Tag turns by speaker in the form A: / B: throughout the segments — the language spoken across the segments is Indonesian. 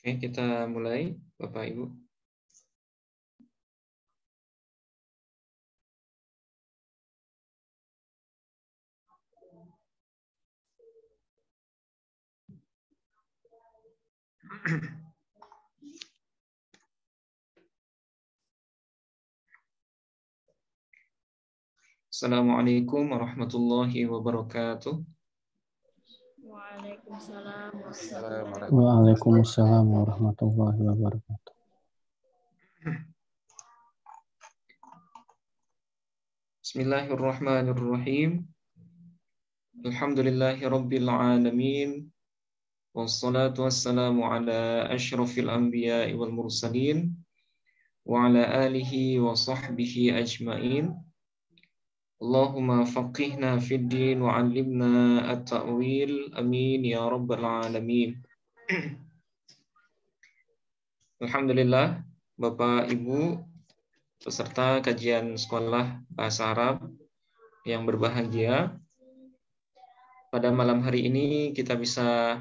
A: Oke, kita mulai, Bapak Ibu. Assalamualaikum warahmatullahi wabarakatuh.
B: Waalaikumsalam warahmatullahi wabarakatuh.
A: Bismillahirrahmanirrahim. Alhamdulillahi rabbil alamin. Wassalatu wassalamu ala asyrafil anbiya'i wal mursalin wa ala alihi wa sahbihi ajmain. Allahumma faqihna fid din wa 'allimna at-ta'wil. Amin ya rabbal alamin. Alhamdulillah, Bapak Ibu peserta kajian sekolah bahasa Arab yang berbahagia. Pada malam hari ini kita bisa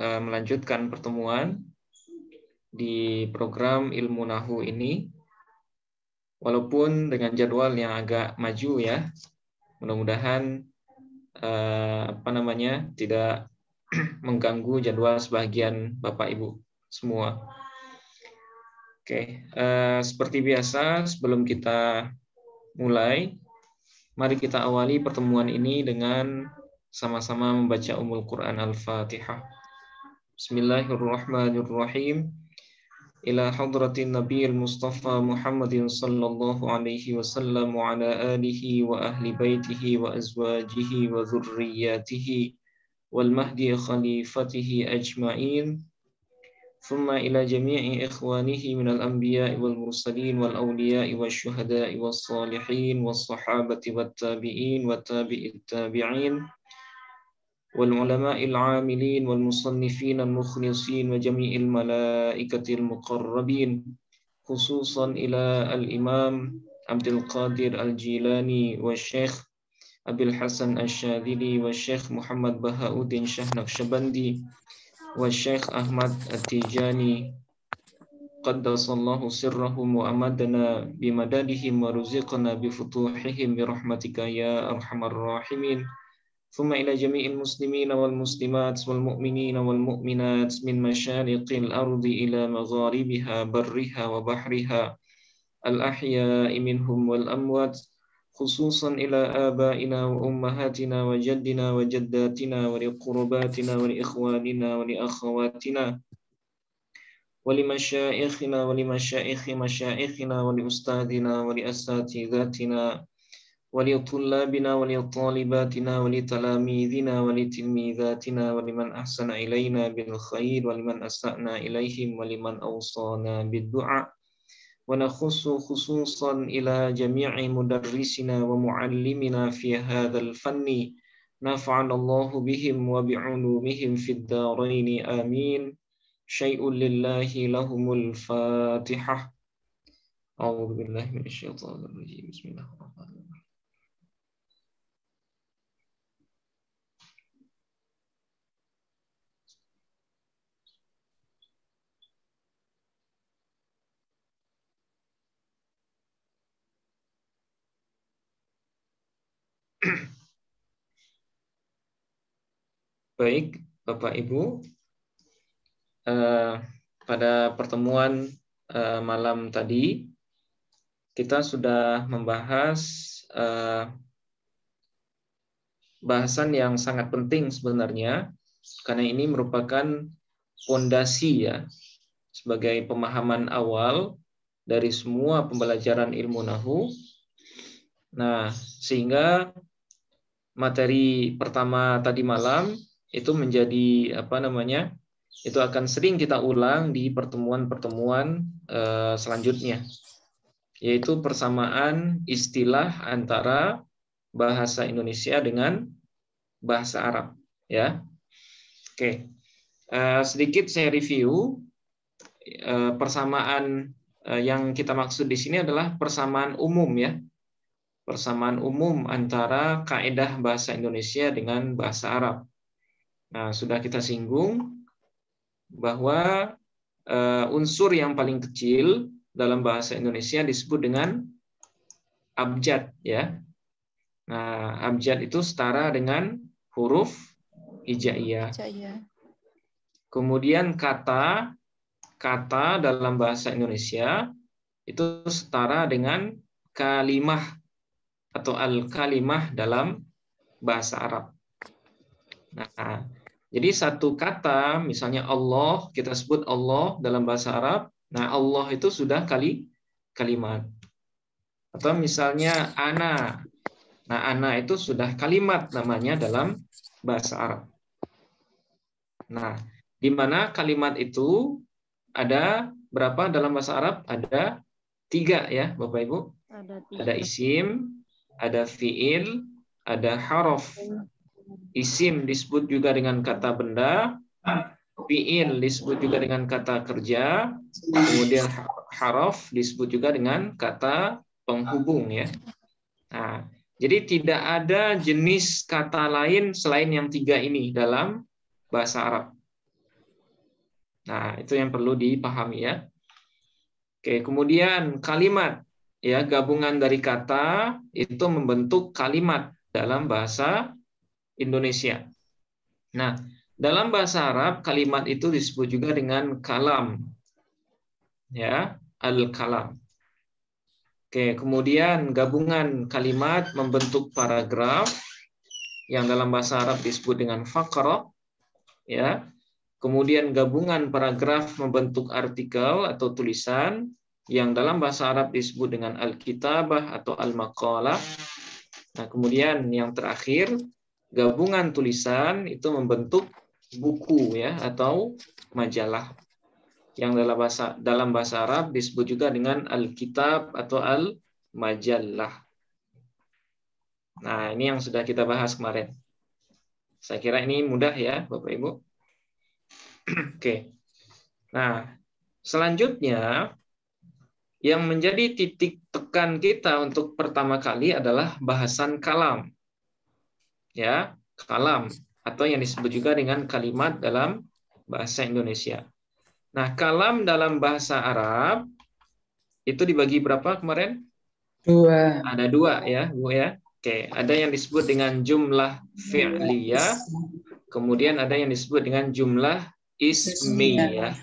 A: melanjutkan pertemuan di program Ilmu Nahu ini, walaupun dengan jadwal yang agak maju ya. Mudah-mudahan tidak mengganggu jadwal sebagian Bapak Ibu semua. Oke, seperti biasa sebelum kita mulai, mari kita awali pertemuan ini dengan sama-sama membaca Ummul Quran Al-Fatihah. Bismillahirrahmanirrahim. Ila hadratin Nabiyil Mustafa Muhammadin sallallahu alaihi wasallam wa ala alihi wa ahli baitihi wa azwajihi wa dhurriyyatihi wal mahdi khalifatihi ajma'in. ثم إلى جميع إخوانه من الأنبياء والمرسلين والأولياء والشهداء والصالحين والصحابة والتابعين وتابع التابعين والعلماء العاملين والمصنفين المخلصين وجميع الملائكة المقربين، خصوصا إلى الإمام عبد القادر الجيلاني والشيخ أبي الحسن الشاذلي والشيخ محمد بهاء الدين شاه نقشبندي والشيخ أحمد التيجاني قدس الله سرهم وأمدنا بمددهم ورزقنا بفتوحهم برحمتك يا أرحم الراحمين. ثم إلى جميع المسلمين والمسلمات والمؤمنين والمؤمنات من مشارق الأرض إلى مغاربها برها وبحرها الأحياء منهم والأموات، خصوصا إلى آبائنا وأمهاتنا وجدنا وجداتنا ولقرباتنا ولإخواننا ولأخواتنا ولمشائخنا ولمشائخ مشائخنا ولأستاذنا ولأساتذتنا ولطلابنا ولطالباتنا ولتلاميذنا ولتلميذاتنا ولمن أحسن إلينا بالخير ولمن أسأنا إليهم ولمن أوصانا بالدعاء، ونخص خصوصا إلى جميع مدرسنا ومعلمنا في هذا الفن، نفعنا الله بهم وبعلومهم في الدارين آمين. شيء لله لهم الفاتحة. أعوذ بالله من الشيطان الرجيم. بسم الله الرحمن الرحيم. Baik, Bapak Ibu, pada pertemuan malam tadi kita sudah membahas bahasan yang sangat penting sebenarnya, karena ini merupakan fondasi ya, sebagai pemahaman awal dari semua pembelajaran ilmu nahu. Nah, sehingga materi pertama tadi malam itu menjadi itu akan sering kita ulang di pertemuan-pertemuan selanjutnya, yaitu persamaan istilah antara bahasa Indonesia dengan bahasa Arab ya. Oke. Sedikit saya review persamaan yang kita maksud di sini adalah persamaan umum ya. Persamaan umum antara kaidah bahasa Indonesia dengan bahasa Arab. Nah, sudah kita singgung bahwa unsur yang paling kecil dalam bahasa Indonesia disebut dengan abjad, ya. Nah, abjad itu setara dengan huruf hijaiyah. Kemudian kata dalam bahasa Indonesia itu setara dengan kalimah atau al-kalimah dalam bahasa Arab. Nah, jadi satu kata, misalnya Allah, kita sebut Allah dalam bahasa Arab. Nah, Allah itu sudah kalimat. Atau misalnya ana. Nah, ana itu sudah kalimat namanya dalam bahasa Arab. Nah, di mana kalimat itu ada berapa dalam bahasa Arab? Ada 3 ya, Bapak Ibu. Ada isim, ada fiil, ada huruf. Isim disebut juga dengan kata benda, fiil disebut juga dengan kata kerja, kemudian huruf disebut juga dengan kata penghubung, ya. Nah, jadi tidak ada jenis kata lain selain yang 3 ini dalam bahasa Arab. Nah, itu yang perlu dipahami, ya. Oke, kemudian kalimat, ya, gabungan dari kata itu membentuk kalimat dalam bahasa Indonesia. Nah, dalam bahasa Arab kalimat itu disebut juga dengan kalam. Ya, al-kalam. Oke, kemudian gabungan kalimat membentuk paragraf yang dalam bahasa Arab disebut dengan faqrah, ya. Kemudian gabungan paragraf membentuk artikel atau tulisan yang dalam bahasa Arab disebut dengan al-kitabah atau al-maqalah. Nah, kemudian yang terakhir, gabungan tulisan itu membentuk buku, ya, atau majalah yang dalam bahasa Arab disebut juga dengan al-kitab atau al-majallah. Nah, ini yang sudah kita bahas kemarin. Saya kira ini mudah, ya, Bapak Ibu. Oke. Nah, selanjutnya yang menjadi titik tekan kita untuk pertama kali adalah bahasan kalam. Ya, kalam atau yang disebut juga dengan kalimat dalam bahasa Indonesia. Nah, kalam dalam bahasa Arab itu dibagi berapa kemarin?
C: 2.
A: Ada 2, ya, Bu, ya. Oke, ada yang disebut dengan jumlah fi'liyah, kemudian ada yang disebut dengan jumlah ismiyah.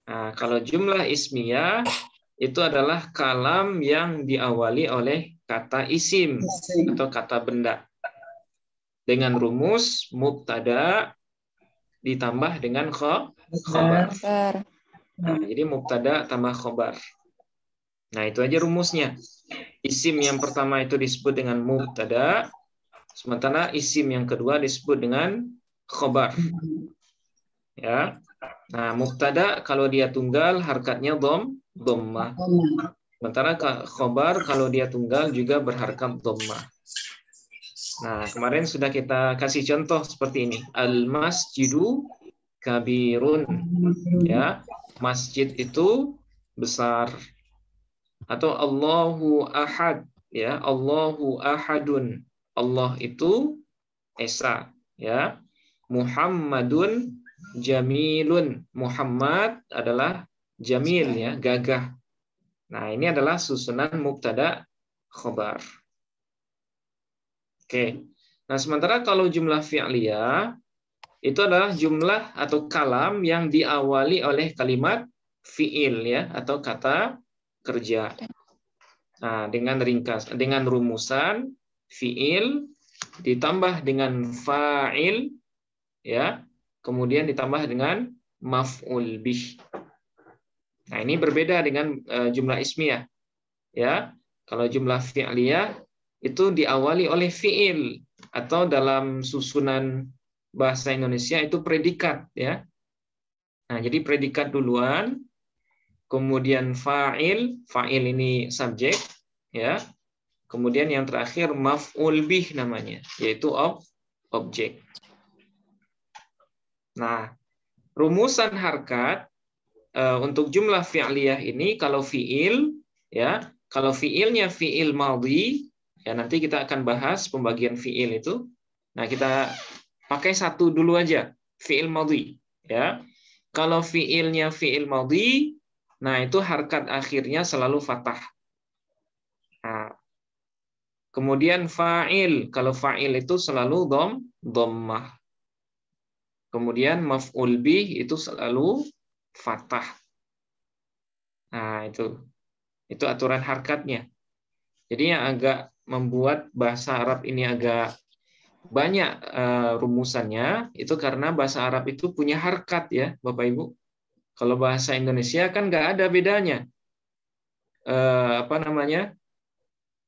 A: Nah, kalau jumlah ismiyah itu adalah kalam yang diawali oleh kata isim atau kata benda dengan rumus mubtada ditambah dengan khobar. Nah, jadi mubtada tambah khobar. Nah, itu aja rumusnya. Isim yang pertama itu disebut dengan mubtada, sementara isim yang kedua disebut dengan khobar. Ya. Nah, mubtada kalau dia tunggal harkatnya dhammah. Sementara khobar kalau dia tunggal juga berharkat dhammah. Nah, kemarin sudah kita kasih contoh seperti ini. Al-masjidu kabirun. Ya, masjid itu besar. Atau Allahu ahad, ya, Allahu ahadun. Allah itu esa, ya. Muhammadun jamilun. Muhammad adalah jamil, ya, gagah. Nah, ini adalah susunan mubtada khobar. Oke. Nah, sementara kalau jumlah fi'liyah itu adalah jumlah atau kalam yang diawali oleh kalimat fi'il, ya, atau kata kerja. Nah, dengan rumusan fi'il ditambah dengan fa'il, ya, kemudian ditambah dengan maf'ul bih. Nah, ini berbeda dengan jumlah ismiyah, ya. Kalau jumlah fi'liyah itu diawali oleh fi'il atau dalam susunan bahasa Indonesia itu predikat, ya. Nah, jadi predikat duluan, kemudian fa'il ini subjek, ya. Kemudian yang terakhir maf'ul bih namanya, yaitu objek. Nah, rumusan harkat untuk jumlah fi'liyah ini kalau fi'il, ya, kalau fi'ilnya fi'il madhi, ya, nanti kita akan bahas pembagian fi'il itu. Nah, kita pakai satu dulu aja, fi'il madhi, ya. Kalau fiilnya fiil madhi, nah itu harkat akhirnya selalu fathah. Nah, kemudian fa'il, kalau fa'il itu selalu dhammah. Kemudian maf'ul bih itu selalu fathah. Nah, itu aturan harkatnya. Jadi yang agak membuat bahasa Arab ini agak banyak rumusannya itu karena bahasa Arab itu punya harkat ya, Bapak Ibu. Kalau bahasa Indonesia kan nggak ada bedanya.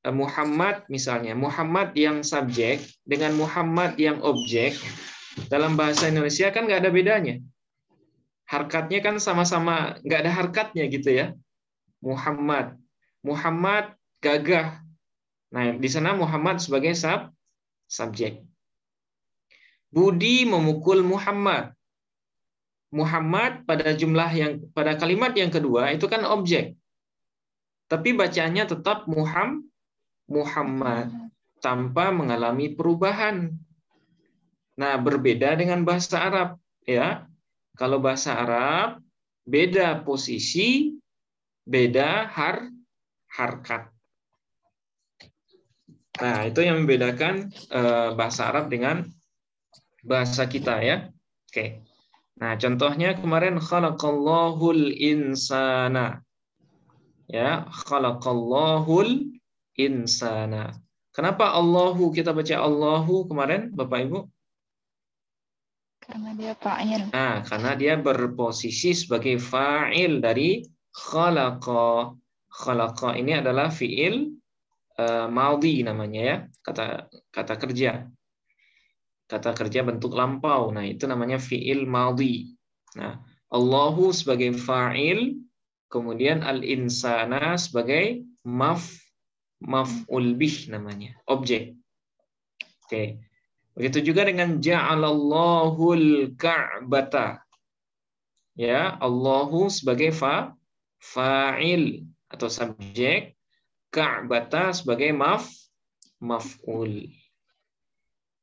A: Muhammad misalnya, Muhammad yang subjek dengan Muhammad yang objek dalam bahasa Indonesia kan nggak ada bedanya. Harkatnya kan sama-sama nggak ada harkatnya gitu ya. Muhammad, Muhammad gagah. Nah di sana Muhammad sebagai subjek. Budi memukul Muhammad. Muhammad pada kalimat yang kedua itu kan objek. Tapi bacaannya tetap Muhammad tanpa mengalami perubahan. Nah, berbeda dengan bahasa Arab ya. Kalau bahasa Arab beda posisi, beda harkat. Nah, itu yang membedakan bahasa Arab dengan bahasa kita ya. Oke. Nah, contohnya kemarin khalaqallahul insana. Ya, khalaqallahul insana. Kenapa Allahu kita baca Allahu kemarin, Bapak Ibu?
C: Karena dia fa'il.
A: Nah, karena dia berposisi sebagai fa'il dari khalaqa. Khalaqa ini adalah fi'il madhi namanya ya, kata kerja. Kata kerja bentuk lampau. Nah, itu namanya fi'il madhi. Nah, Allahu sebagai fa'il, kemudian al-insana sebagai maf'ul bih namanya, objek. Oke. Begitu juga dengan ja'alallahul ka'bata. Ya, Allahu sebagai fa'il atau subjek, ka'bata sebagai maf'ul.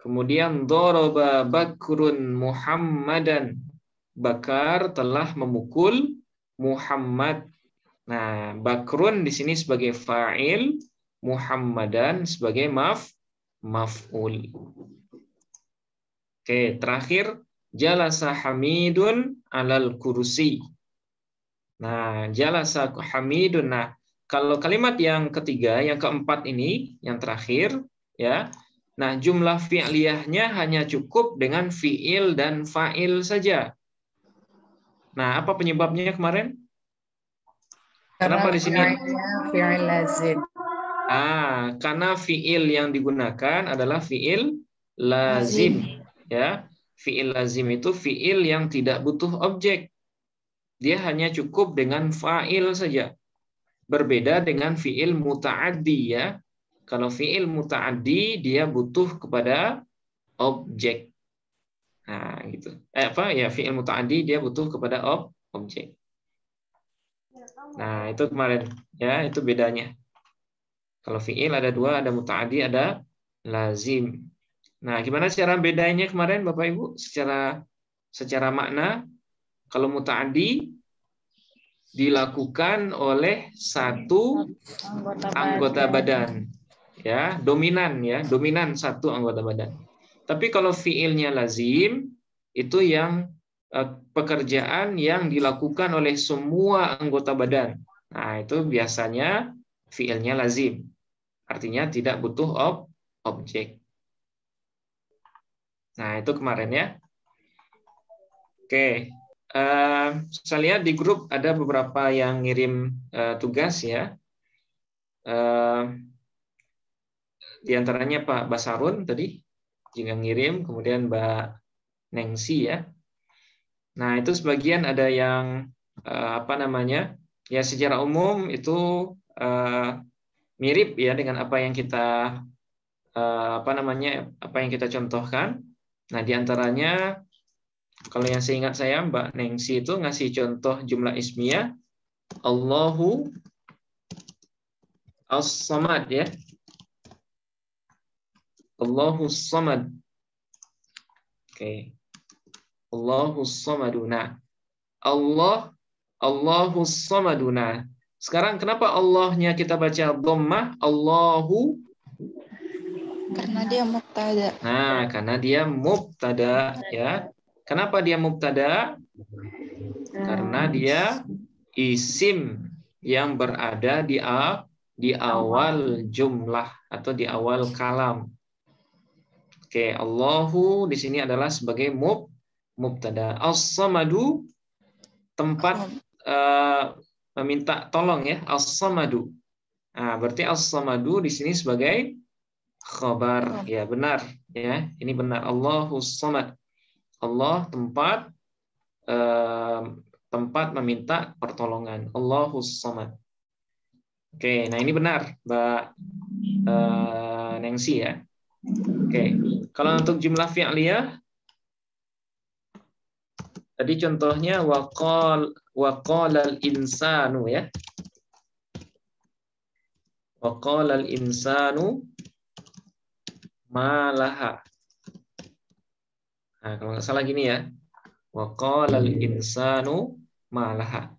A: Kemudian daraba Bakrun Muhammadan. Bakar telah memukul Muhammad. Nah, Bakrun di sini sebagai fa'il, Muhammadan sebagai maf'ul. Oke, terakhir jalasa Hamidun alal kursi. Nah, jalasa Hamidun. Nah, kalau kalimat yang ketiga, yang keempat ini, yang terakhir, ya. Nah, jumlah fi'liyahnya hanya cukup dengan fi'il dan fa'il saja. Nah, apa penyebabnya kemarin? Kenapa di sini?
C: Fi'il lazim.
A: Karena fi'il yang digunakan adalah fi'il lazim. Ya, fi'il lazim itu fi'il yang tidak butuh objek. Dia hanya cukup dengan fa'il saja. Berbeda dengan fi'il muta'addi ya. Kalau fi'il muta'addi dia butuh kepada objek. Nah, gitu. Fi'il muta'addi dia butuh kepada objek. Nah, itu kemarin ya, itu bedanya. Kalau fi'il ada dua, ada muta'addi, ada lazim. Nah, gimana cara bedanya kemarin Bapak Ibu? Secara makna, kalau muta'addi dilakukan oleh satu anggota badan. Ya, dominan satu anggota badan. Tapi kalau fiilnya lazim itu yang pekerjaan yang dilakukan oleh semua anggota badan. Nah, itu biasanya fiilnya lazim. Artinya tidak butuh objek. Nah, itu kemarin ya. Oke. Saya lihat di grup ada beberapa yang ngirim tugas ya. Di antaranya Pak Basarun tadi juga ngirim, kemudian Mbak Nengsi ya. Nah, itu sebagian ada yang ya secara umum itu mirip ya dengan apa yang kita apa yang kita contohkan. Nah, di antaranya kalau yang seingat saya Mbak Nengsi itu ngasih contoh jumlah ismiyah Allahu as-samad ya. Allahu samad. Oke. Allahu samadu. Nah, Allah, Allahus Samaduna. Sekarang kenapa Allahnya kita baca dhammah? Allahu.
C: Karena dia mubtada.
A: Nah, karena dia mubtada, ya. Kenapa dia mubtada? Karena dia isim yang berada di awal jumlah atau di awal kalam. Oke, Allahu di sini adalah sebagai mubtada. As-samadu tempat meminta tolong ya, as-samadu. Nah, berarti as-samadu di sini sebagai khabar. Ya, benar ya. Ini benar. Allahus samad. Allah tempat meminta pertolongan. Allahus samad. Oke, nah ini benar, Mbak Nengsi ya. Oke, kalau untuk jumlah fi'liyah tadi contohnya waqalal insanu ya. Waqalal insanu malaha. Nah, kalau nggak salah gini ya. Waqalal insanu malaha.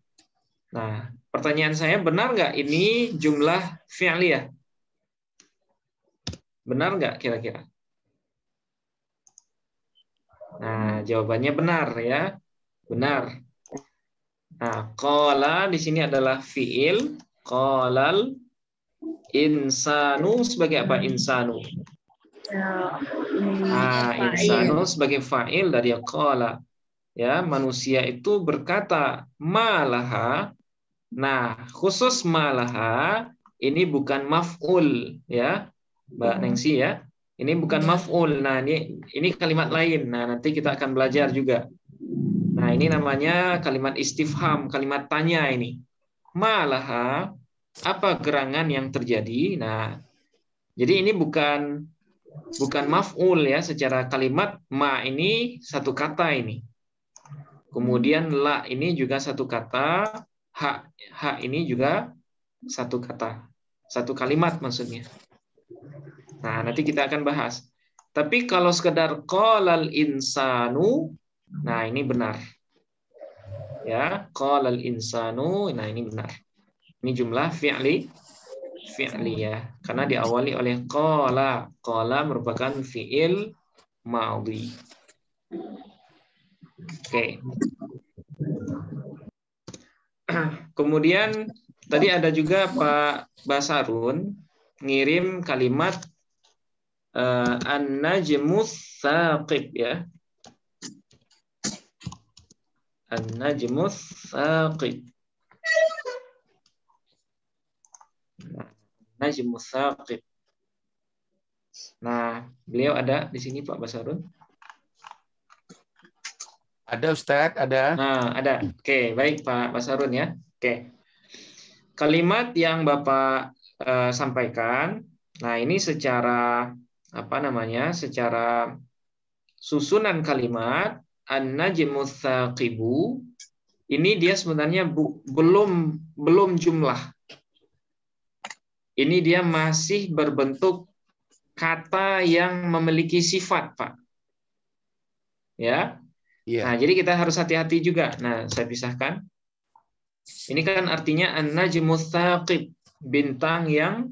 A: Nah, pertanyaan saya, benar nggak ini jumlah fi'liyah? Benar nggak kira-kira? Nah, jawabannya benar ya. Benar. Nah, qala di sini adalah fi'il. Qalal insanu sebagai apa? Insanu. Nah, insanu sebagai fa'il dari qala. Ya, manusia itu berkata malaha. Nah, khusus malaha ini bukan maf'ul ya, Mbak Nengsi ya. Ini bukan maf'ul. Nah, ini kalimat lain. Nah, nanti kita akan belajar juga. Nah, ini namanya kalimat istifham, kalimat tanya ini. Malaha, apa gerangan yang terjadi? Nah, jadi ini bukan maf'ul ya, secara kalimat ma ini satu kata ini. Kemudian la ini juga satu kata, ha ini juga satu kata. Satu kalimat maksudnya. Nah, nanti kita akan bahas. Tapi kalau sekedar qalal insanu, nah ini benar. Ya, qalal insanu, nah ini benar. Ini jumlah fi'li ya. Karena diawali oleh qala. Qala merupakan fi'il madhi. Oke. Kemudian tadi ada juga Pak Basarun ngirim kalimat an-najmus saqib ya. An-najmus saqib. Najmus saqib. Nah, beliau ada di sini Pak Basarun?
D: Ada Ustadz, ada.
A: Nah, ada. Oke, baik Pak Basarun ya. Oke. Kalimat yang Bapak sampaikan, nah ini secara apa namanya? Secara susunan kalimat an-najmus saqibu ini dia sebenarnya belum jumlah. Ini dia masih berbentuk kata yang memiliki sifat, Pak. Ya.
D: Iya.
A: Nah, jadi kita harus hati-hati juga. Nah, saya pisahkan. Ini kan artinya an-najmus saqib, bintang yang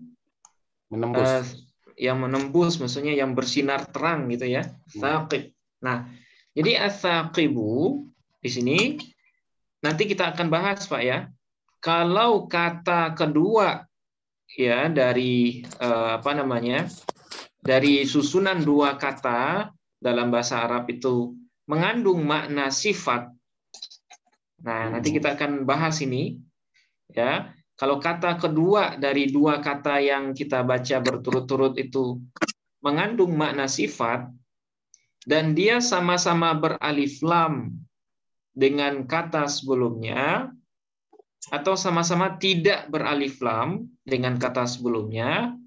A: menembus, maksudnya yang bersinar terang gitu ya. Saqib. Nah, jadi as-saqibu di sini nanti kita akan bahas, Pak ya. Kalau kata kedua ya dari apa namanya? Dari susunan dua kata dalam bahasa Arab itu mengandung makna sifat. Nah, nanti kita akan bahas ini ya. Kalau kata kedua dari dua kata yang kita baca berturut-turut itu mengandung makna sifat dan dia sama-sama beralif lam dengan kata sebelumnya atau sama-sama tidak beralif lam dengan kata sebelumnya.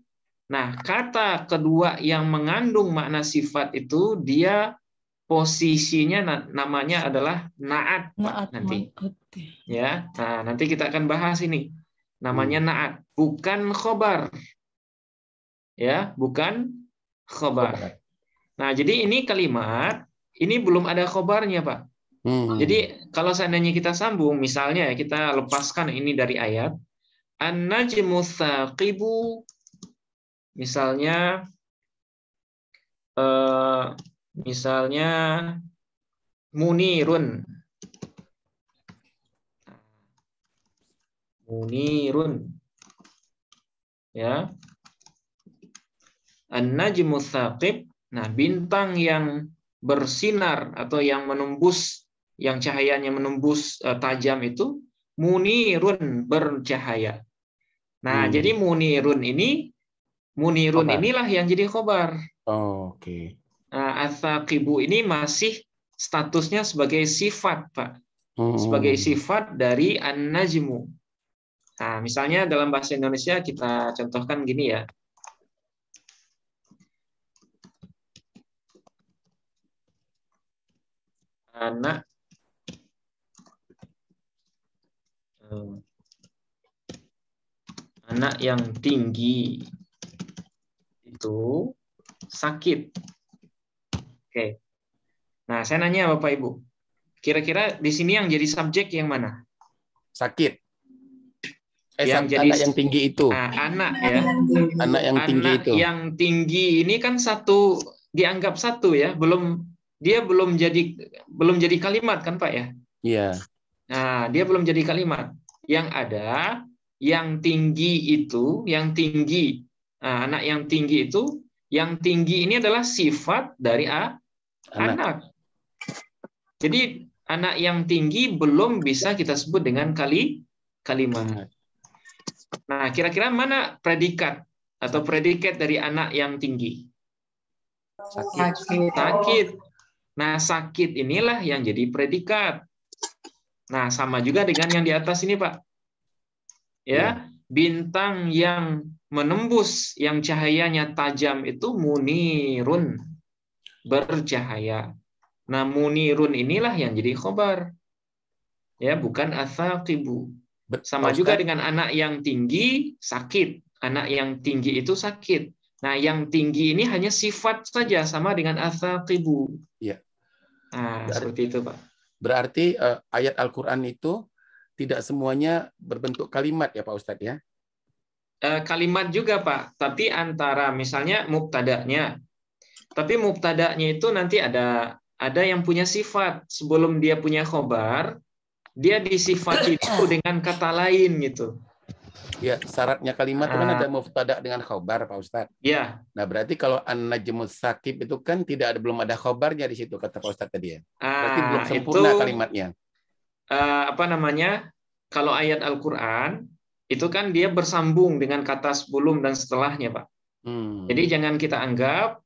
A: Nah, kata kedua yang mengandung makna sifat itu dia posisinya namanya adalah na'at nanti. Ya, nah nanti kita akan bahas ini. Namanya na'at, bukan khobar. Ya, bukan khobar. Nah, jadi ini kalimat ini belum ada khobarnya, Pak. Jadi kalau seandainya kita sambung, misalnya ya, kita lepaskan ini dari ayat an-najmu tsaqibu, misalnya misalnya munirun, ya, an-najmu tsaqib. Nah, bintang yang bersinar atau yang menembus, yang cahayanya menembus tajam itu munirun, bercahaya. Nah, jadi munirun
D: Khobar.
A: inilah yang jadi khobar.
D: Oh, oke.
A: Nah, ats-tsaqibu ini masih statusnya sebagai sifat, Pak. Sebagai sifat dari an-najmu. Nah, misalnya dalam bahasa Indonesia kita contohkan gini ya. Anak yang tinggi itu sakit. Oke. Nah, saya nanya Bapak Ibu, kira-kira di sini yang jadi subjek yang mana?
D: Sakit.
A: Yang jadi
D: anak yang tinggi itu.
A: Anak ya.
D: Anak yang tinggi
A: Anak
D: itu.
A: yang tinggi ini kan satu, dianggap satu ya, dia belum jadi kalimat kan Pak ya?
D: Iya.
A: Nah, dia belum jadi kalimat. Yang ada yang tinggi itu, anak yang tinggi itu, yang tinggi ini adalah sifat dari anak. Jadi anak yang tinggi belum bisa kita sebut dengan kalimat. Nah, kira-kira mana predikat atau predikat dari anak yang tinggi? Sakit. Nah, sakit inilah yang jadi predikat. Nah, sama juga dengan yang di atas ini, Pak. Ya, bintang yang menembus, yang cahayanya tajam itu munirun, bercahaya. Nah, munirun inilah yang jadi khobar. Ya, bukan ats-tsaqibu. Sama juga dengan anak yang tinggi sakit. Anak yang tinggi itu sakit. Nah, yang tinggi ini hanya sifat saja, sama dengan ats-tsaqibu.
D: Iya.
A: Nah, seperti itu, Pak.
D: Berarti ayat Al-Quran itu tidak semuanya berbentuk kalimat ya Pak Ustadz ya?
A: Kalimat juga Pak, tapi antara misalnya mubtada'nya. Tapi mubtada'nya itu nanti ada yang punya sifat. Sebelum dia punya khobar, dia disifati itu dengan kata lain gitu.
D: Ya, syaratnya kalimat itu kan ada mubtada dengan khobar Pak Ustadz.
A: Ya.
D: Nah, berarti kalau an-najmu tsaqib itu kan belum ada khobarnya di situ kata Pak Ustadz tadi ya. Berarti belum sempurna
A: itu,
D: kalimatnya.
A: Kalau ayat Al-Qur'an itu kan dia bersambung dengan kata sebelum dan setelahnya, Pak. Jadi jangan kita anggap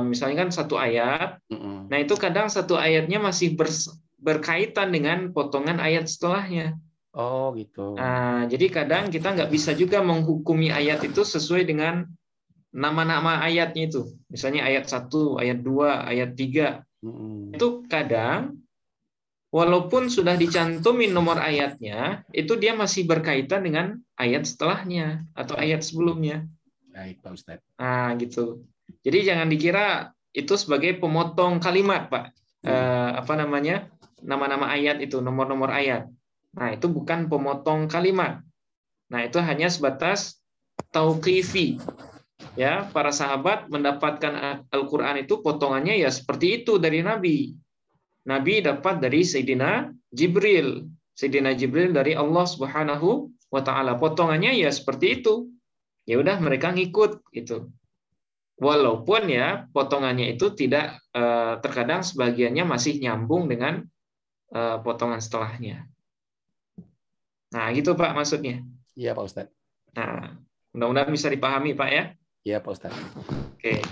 A: misalnya kan satu ayat. Nah, itu kadang satu ayatnya masih berkaitan dengan potongan ayat setelahnya.
D: Oh, gitu.
A: Jadi kadang kita nggak bisa juga menghukumi ayat itu sesuai dengan nama-nama ayatnya itu. Misalnya ayat 1, ayat 2, ayat 3. Itu kadang walaupun sudah dicantumin nomor ayatnya, itu dia masih berkaitan dengan ayat setelahnya atau ayat sebelumnya.
D: Baik, Pak Ustadz.
A: Nah, gitu. Jadi jangan dikira itu sebagai pemotong kalimat, Pak. Nama-nama ayat itu, nomor-nomor ayat. Nah, itu bukan pemotong kalimat. Nah, itu hanya sebatas tauqifi. Ya, para sahabat mendapatkan Al-Qur'an itu potongannya ya seperti itu dari Nabi. Nabi dapat dari Sayyidina Jibril. Sayyidina Jibril dari Allah Subhanahu wa taala. Potongannya ya seperti itu. Ya udah mereka ngikut gitu. Walaupun ya potongannya itu tidak terkadang sebagiannya masih nyambung dengan potongan setelahnya. Nah, gitu Pak maksudnya.
D: Iya, Pak Ustadz.
A: Nah, mudah-mudahan bisa dipahami Pak ya.
D: Iya, Pak Ustadz.
A: Oke.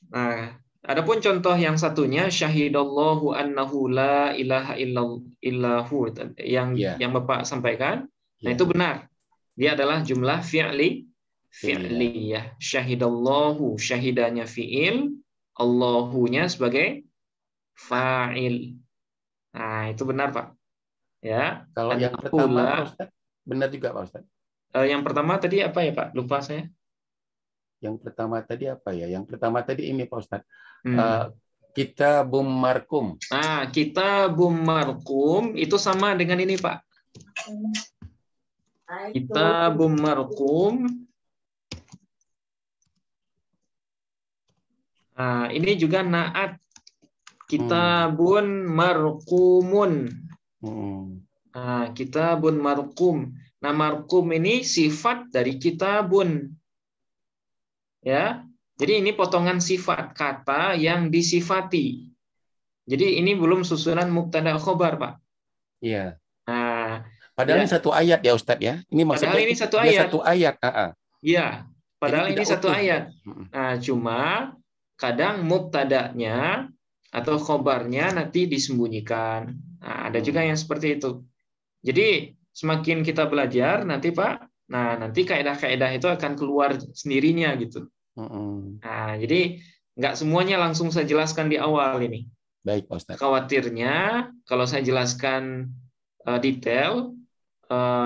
A: Nah, adapun contoh yang satunya syahidallahu annahu la ilaha illahu yang Bapak sampaikan. Nah, itu benar. Dia adalah jumlah fi'liyah. Syahidallahu, syahidanya fi'il, Allahunya sebagai fa'il. Nah, itu benar, Pak. Ya.
D: Kalau yang pertama, Pak Ustadz, benar juga, Pak Ustadz.
A: Yang pertama tadi apa ya, Pak? Lupa saya.
D: Yang pertama tadi apa ya? Yang pertama tadi ini, Pak Ustadz. Kitabum markum.
A: Nah, kitabum markum itu sama dengan ini, Pak. Kitabum markum. Nah, ini juga naat. Kitabun markumun. Nah, kitabun markum. Nah, markum ini sifat dari kitabun. Ya. Jadi ini potongan sifat kata yang disifati. Jadi ini belum susunan mubtada khobar, Pak.
D: Iya.
A: Nah,
D: padahal
A: ya.
D: ini satu ayat ya Ustadz ya. Ini maksudnya
A: padahal ini satu
D: dia
A: ayat.
D: Satu ayat.
A: Iya, padahal
D: Jadi
A: ini satu
D: utuh.
A: ayat. Nah, cuma kadang mubtadanya atau khobarnya nanti disembunyikan. Nah, ada juga yang seperti itu. Jadi semakin kita belajar nanti Pak, nah nanti kaidah-kaidah itu akan keluar sendirinya gitu. Nah, jadi nggak semuanya langsung saya jelaskan di awal ini.
D: Baik, Pak Ustadz.
A: Khawatirnya kalau saya jelaskan detail,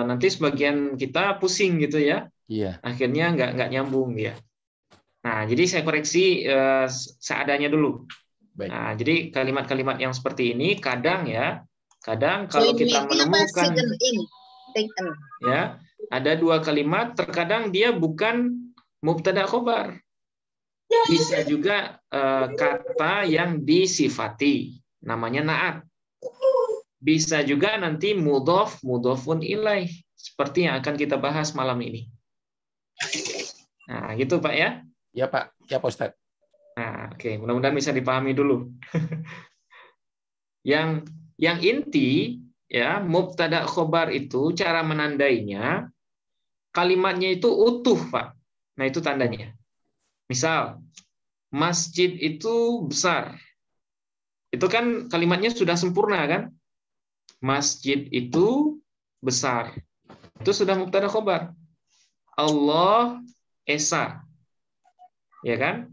A: nanti sebagian kita pusing gitu ya.
D: Iya.
A: Akhirnya nggak nyambung ya. Nah, jadi saya koreksi seadanya dulu.
E: Baik.
A: Nah, jadi kalimat-kalimat yang seperti ini kadang kalau kita menemukan ya ada dua kalimat, terkadang dia bukan mubtada khobar. Bisa juga kata yang disifati, namanya naat. Bisa juga nanti mudhof, mudhofun ilaih, seperti yang akan kita bahas malam ini. Nah, gitu Pak ya?
D: Ya Pak, ya Pak Ustadz.
A: Nah, oke, mudah-mudahan bisa dipahami dulu. Yang inti ya, mubtada khobar itu cara menandainya kalimatnya itu utuh, Pak. Nah, itu tandanya. Misal, masjid itu besar. Itu kan kalimatnya sudah sempurna kan? Masjid itu besar. Itu sudah mubtada khobar. Allah esa. Ya kan?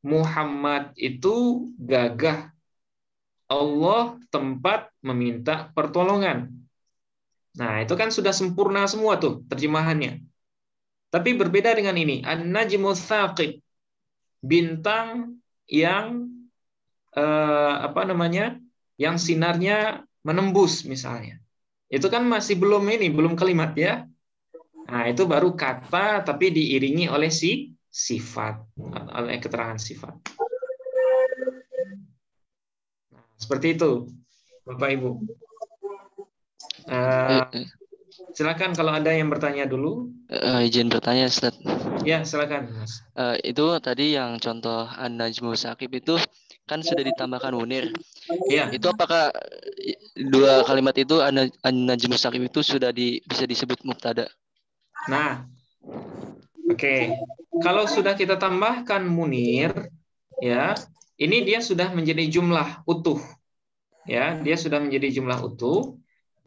A: Muhammad itu gagah. Allah tempat meminta pertolongan. Nah, itu kan sudah sempurna semua tuh terjemahannya. Tapi berbeda dengan ini, an-najmu tsaqib, bintang yang yang sinarnya menembus misalnya. Itu kan masih belum kalimat ya. Nah, itu baru kata tapi diiringi oleh sifat, oleh keterangan sifat. Nah, seperti itu, Bapak Ibu. Silakan kalau ada yang bertanya dulu.
B: Izin bertanya, Ustaz.
A: Ya, silakan, Mas.
B: Itu tadi yang contoh an-najmu tsaqib itu kan sudah ditambahkan munir.
A: Ya.
B: Itu apakah dua kalimat itu an-najmu tsaqib itu sudah bisa disebut mubtada?
A: Nah, oke. Kalau sudah kita tambahkan munir, ya, ini dia sudah menjadi jumlah utuh. Ya, dia sudah menjadi jumlah utuh.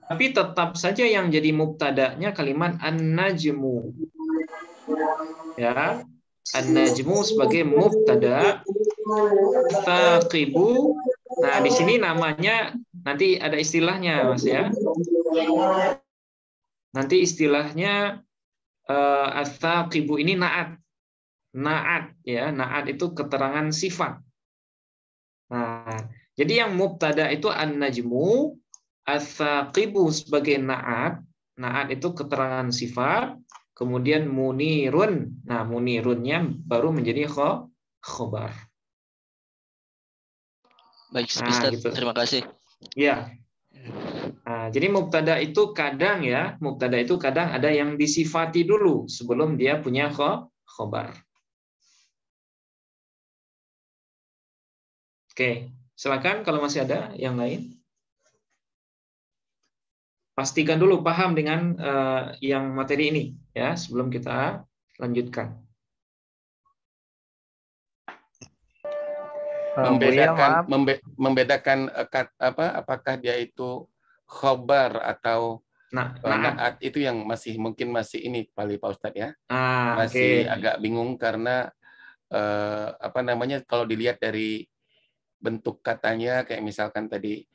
A: Tapi tetap saja yang jadi mubtadanya kalimat an-najmu. Ya, an-najmu sebagai mubtada, taqibu. Nah, di sini namanya nanti ada istilahnya, Mas ya. Nanti istilahnya at-taqibu ini naat. Naat ya, naat itu keterangan sifat. Nah, jadi yang mubtada itu an-najmu, at-taqibu sebagai naat. Naat itu keterangan sifat. Kemudian munirun. Nah, munirunnya baru menjadi khobar.
B: Baik, Ustaz.
A: Gitu.
B: Terima kasih.
A: Ya. Nah, jadi mubtada itu kadang ada yang disifati dulu sebelum dia punya khobar. Oke, silakan kalau masih ada yang lain. Pastikan dulu paham dengan yang materi ini ya sebelum kita lanjutkan.
D: Membedakan apakah dia itu khobar atau naat itu yang mungkin masih ini Pak Ustadz ya. Masih agak bingung karena kalau dilihat dari bentuk katanya kayak misalkan tadi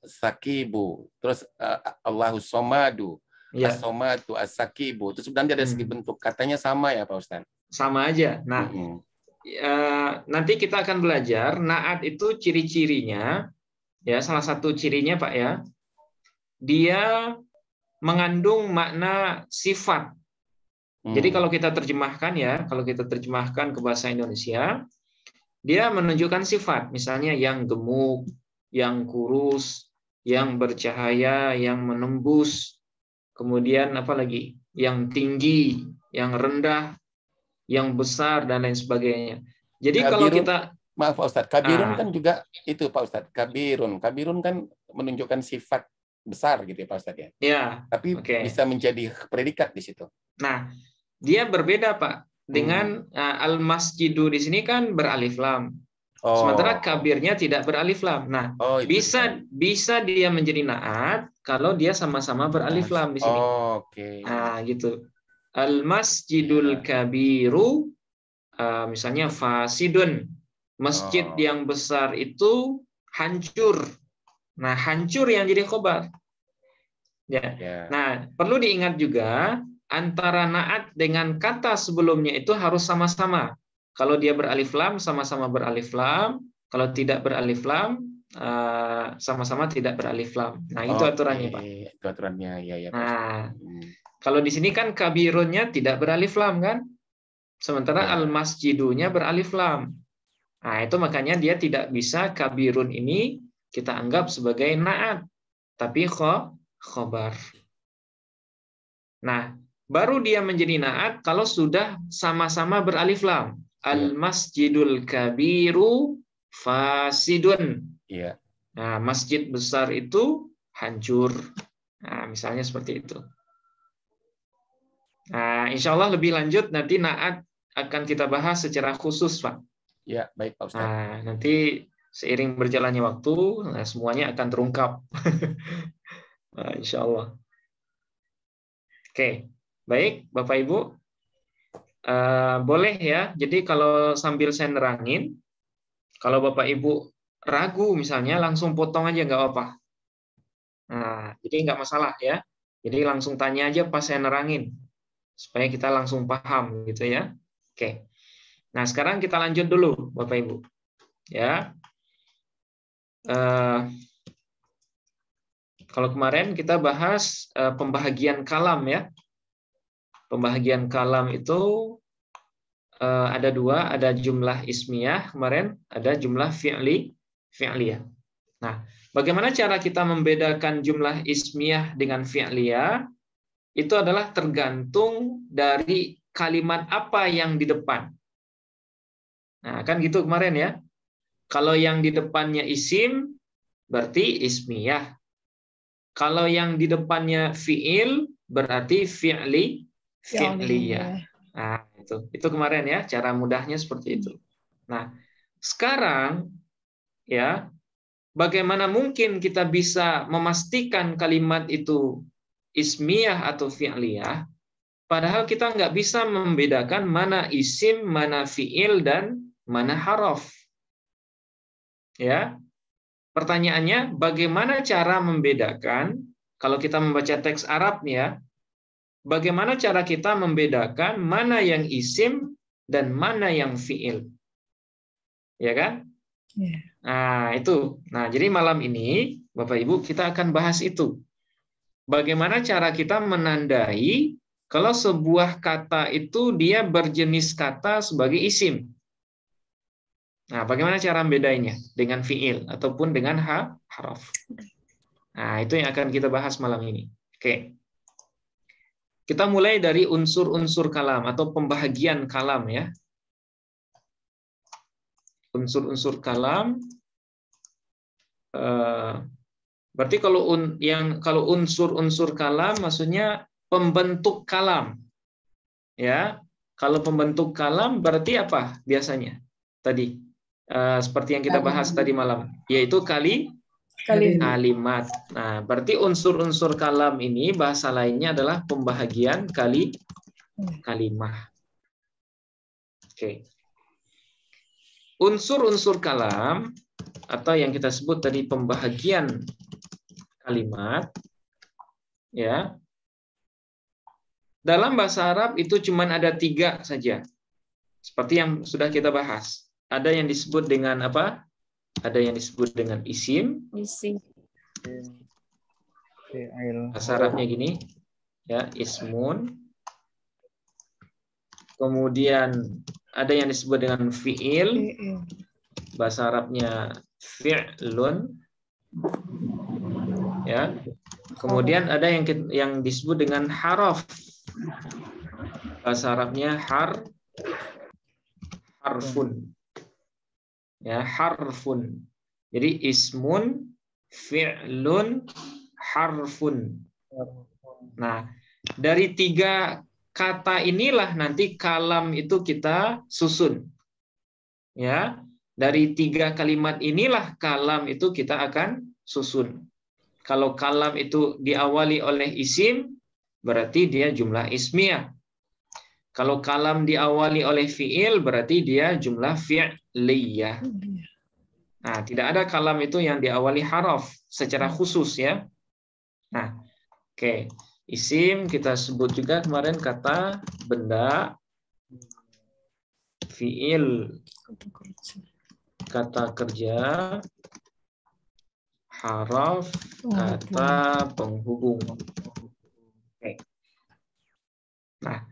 D: sakibu, terus Allahus somadu, as-somadu, as-sakibu. Terus sebenarnya dari segi bentuk katanya sama ya Pak Ustadz?
A: Sama aja. Nah, nanti kita akan belajar naat itu ciri-cirinya, ya salah satu cirinya Pak ya, dia mengandung makna sifat. Jadi kalau kita terjemahkan ya, kalau kita terjemahkan ke bahasa Indonesia, dia menunjukkan sifat, misalnya yang gemuk, yang kurus, yang bercahaya, yang menembus, kemudian apa lagi? Yang tinggi, yang rendah, yang besar, dan lain sebagainya. Jadi kabirun, kalau kita...
D: Maaf Pak Ustadz, kabirun kan juga itu Pak Ustadz, kabirun. Kabirun kan menunjukkan sifat besar gitu ya Pak Ustadz ya?
A: Ya.
D: Tapi bisa menjadi predikat di situ.
A: Nah, dia berbeda Pak. Dengan al-masjidu di sini kan beralif lam. Sementara kabirnya tidak beralif lam. Nah, bisa dia menjadi naat kalau dia sama-sama beralif lam di sini. Nah, gitu. Al-masjidul kabiru, misalnya fasidun. Masjid yang besar itu hancur. Nah, hancur yang jadi khobar. Ya. Nah, perlu diingat juga antara naat dengan kata sebelumnya itu harus sama-sama. Kalau dia beralif lam, sama-sama beralif lam. Kalau tidak beralif lam, sama-sama tidak beralif lam. Nah, itu aturannya, Pak.
D: Itu aturannya, ya.
A: Nah, kalau di sini kan kabirunnya tidak beralif lam, kan? Sementara al-masjidunya beralif lam. Nah, itu makanya dia tidak bisa kabirun ini kita anggap sebagai naat, tapi khobar. Nah, baru dia menjadi naat kalau sudah sama-sama beralif lam. Al-masjidul kabiru fasidun.
D: Iya.
A: Nah, masjid besar itu hancur. Nah, misalnya seperti itu. Nah, insya Allah lebih lanjut nanti naat akan kita bahas secara khusus, Pak.
D: Ya, baik Pak Ustadz.
A: Nah, nanti seiring berjalannya waktu, semuanya akan terungkap. Nah, insya Allah. Oke. Baik, Bapak Ibu, boleh ya. Jadi kalau sambil saya nerangin, kalau Bapak Ibu ragu misalnya, langsung potong aja nggak apa-apa. Nah, jadi nggak masalah ya. Jadi langsung tanya aja pas saya nerangin, supaya kita langsung paham gitu ya. Oke. Nah, sekarang kita lanjut dulu, Bapak Ibu. Ya. Kalau kemarin kita bahas pembahagian kalam ya. Pembahagian kalam itu ada dua, ada jumlah ismiyah kemarin, ada jumlah fi'liyah. Nah, bagaimana cara kita membedakan jumlah ismiyah dengan fi'liyah? Itu adalah tergantung dari kalimat apa yang di depan. Nah, kan gitu kemarin ya. Kalau yang di depannya isim, berarti ismiyah. Kalau yang di depannya fi'il, berarti fi'liyah. Nah, itu kemarin ya, cara mudahnya seperti itu. Nah, sekarang ya, bagaimana mungkin kita bisa memastikan kalimat itu ismiyah atau fi'liyah, padahal kita nggak bisa membedakan mana isim, mana fi'il, dan mana haraf. Ya, pertanyaannya, bagaimana cara membedakan, kalau kita membaca teks Arab nih ya, bagaimana cara kita membedakan mana yang isim dan mana yang fi'il? Ya kan? Nah, itu. Nah, jadi malam ini, Bapak Ibu, kita akan bahas itu. Bagaimana cara kita menandai kalau sebuah kata itu dia berjenis kata sebagai isim. Nah, bagaimana cara membedainnya? Dengan fi'il ataupun dengan haraf. Nah, itu yang akan kita bahas malam ini. Oke. Kita mulai dari unsur-unsur kalam atau pembahagian kalam ya. Unsur-unsur kalam. Berarti kalau unsur-unsur kalam maksudnya pembentuk kalam. Ya. Kalau pembentuk kalam berarti apa biasanya? Tadi seperti yang kita bahas tadi malam, yaitu kalimat. Nah, berarti unsur-unsur kalam ini bahasa lainnya adalah pembahagian kalimah. Oke. Unsur-unsur kalam atau yang kita sebut tadi pembahagian kalimat, ya. Dalam bahasa Arab itu cuma ada 3 saja. Seperti yang sudah kita bahas. Ada yang disebut dengan apa? Ada yang disebut dengan isim.
C: Isim.
A: Bahasa Arabnya gini, ya, ismun. Kemudian ada yang disebut dengan fi'il. Bahasa Arabnya fi'lun. Ya. Kemudian ada yang disebut dengan haraf. Bahasa Arabnya harfun. Ya, harfun. Jadi ismun, fi'lun, harfun. Nah, dari 3 kata inilah nanti kalam itu kita susun. Ya, dari 3 kalimat inilah kalam itu kita akan susun. Kalau kalam itu diawali oleh isim, berarti dia jumlah ismiyah. Kalau kalam diawali oleh fi'il, berarti dia jumlah fi'liyah. Nah, tidak ada kalam itu yang diawali haraf secara khusus ya. Nah, oke. Isim kita sebut juga kemarin kata benda, fi'il kata kerja, haraf kata penghubung. Oke. Nah,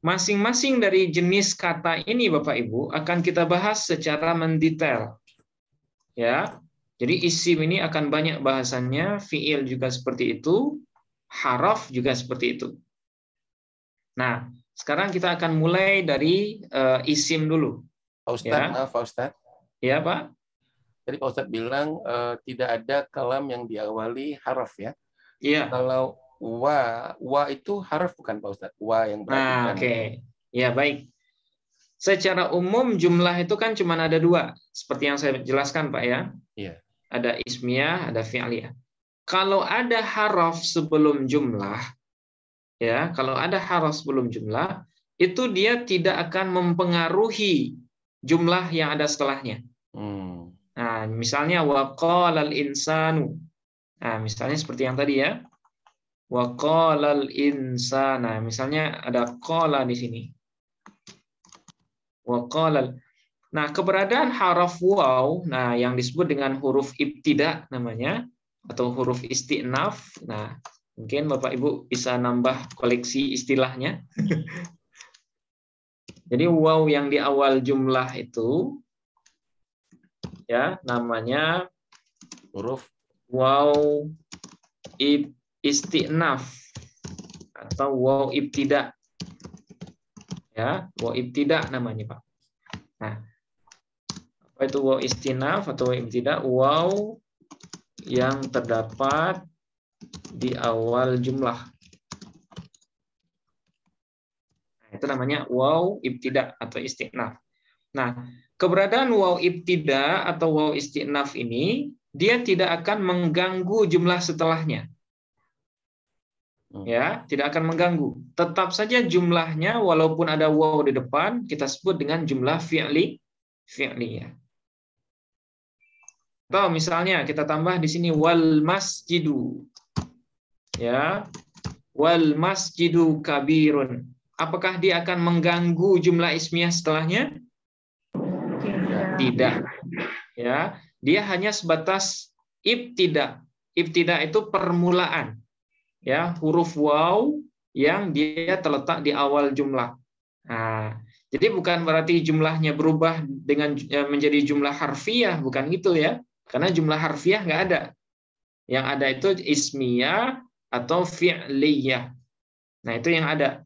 A: masing-masing dari jenis kata ini Bapak Ibu akan kita bahas secara mendetail. Ya. Jadi isim ini akan banyak bahasannya, fiil juga seperti itu, haraf juga seperti itu. Nah, sekarang kita akan mulai dari isim dulu.
D: Pak Ustadz, maaf Pak Ustadz.
A: Ya, Pak.
D: Jadi Pak Ustadz bilang tidak ada kalam yang diawali haraf ya.
A: Iya.
D: Kalau wa itu haraf bukan Pak Ustadz? Wa yang berarti kan.
A: Oke. Ya, baik. Secara umum jumlah itu kan cuma ada 2, seperti yang saya jelaskan Pak ya.
D: Iya.
A: Ada ismiyah, ada fi'liyah. Kalau ada haraf sebelum jumlah, ya, kalau ada haraf sebelum jumlah, itu dia tidak akan mempengaruhi jumlah yang ada setelahnya. Nah, misalnya waqalal insanu. Nah, misalnya seperti yang tadi ya. Waqalal insana. Misalnya ada qala di sini. Waqalal. Nah, keberadaan haraf waw, nah yang disebut dengan huruf ibtida namanya atau huruf isti'naf. Nah, mungkin Bapak Ibu bisa nambah koleksi istilahnya. Jadi waw yang di awal jumlah itu ya namanya
D: huruf
A: waw isti'naf atau waw ibtida. Ya, waw ibtida namanya, Pak. Nah, apa itu waw istinaf atau waw ibtida? Waw yang terdapat di awal jumlah. Nah, itu namanya waw ibtida atau istinaf. Nah, keberadaan waw ibtida atau waw istinaf ini dia tidak akan mengganggu jumlah setelahnya. Ya, tidak akan mengganggu. Tetap saja jumlahnya walaupun ada waw di depan kita sebut dengan jumlah fi'liyah. Atau misalnya kita tambah di sini wal masjidu. Ya. Wal masjidu kabirun. Apakah dia akan mengganggu jumlah ismiyah setelahnya? Tidak. Ya, dia hanya sebatas ibtida. Ibtida itu permulaan. Ya, huruf waw yang dia terletak di awal jumlah. Nah, jadi bukan berarti jumlahnya berubah dengan menjadi jumlah harfiah, bukan gitu ya. Karena jumlah harfiah nggak ada. Yang ada itu ismiyah atau fi'liyah. Nah, itu yang ada.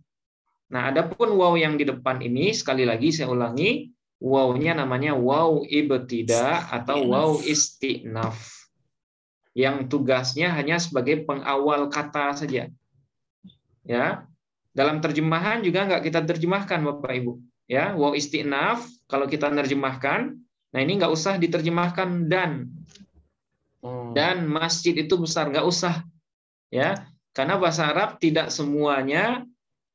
A: Nah, adapun waw yang di depan ini, sekali lagi saya ulangi, wawnya namanya waw ibtida atau waw istinaf. Yang tugasnya hanya sebagai pengawal kata saja. Ya. Dalam terjemahan juga nggak kita terjemahkan Bapak Ibu. Ya, waw istinaf kalau kita nerjemahkan, nah ini nggak usah diterjemahkan dan masjid itu besar, nggak usah. Ya, karena bahasa Arab tidak semuanya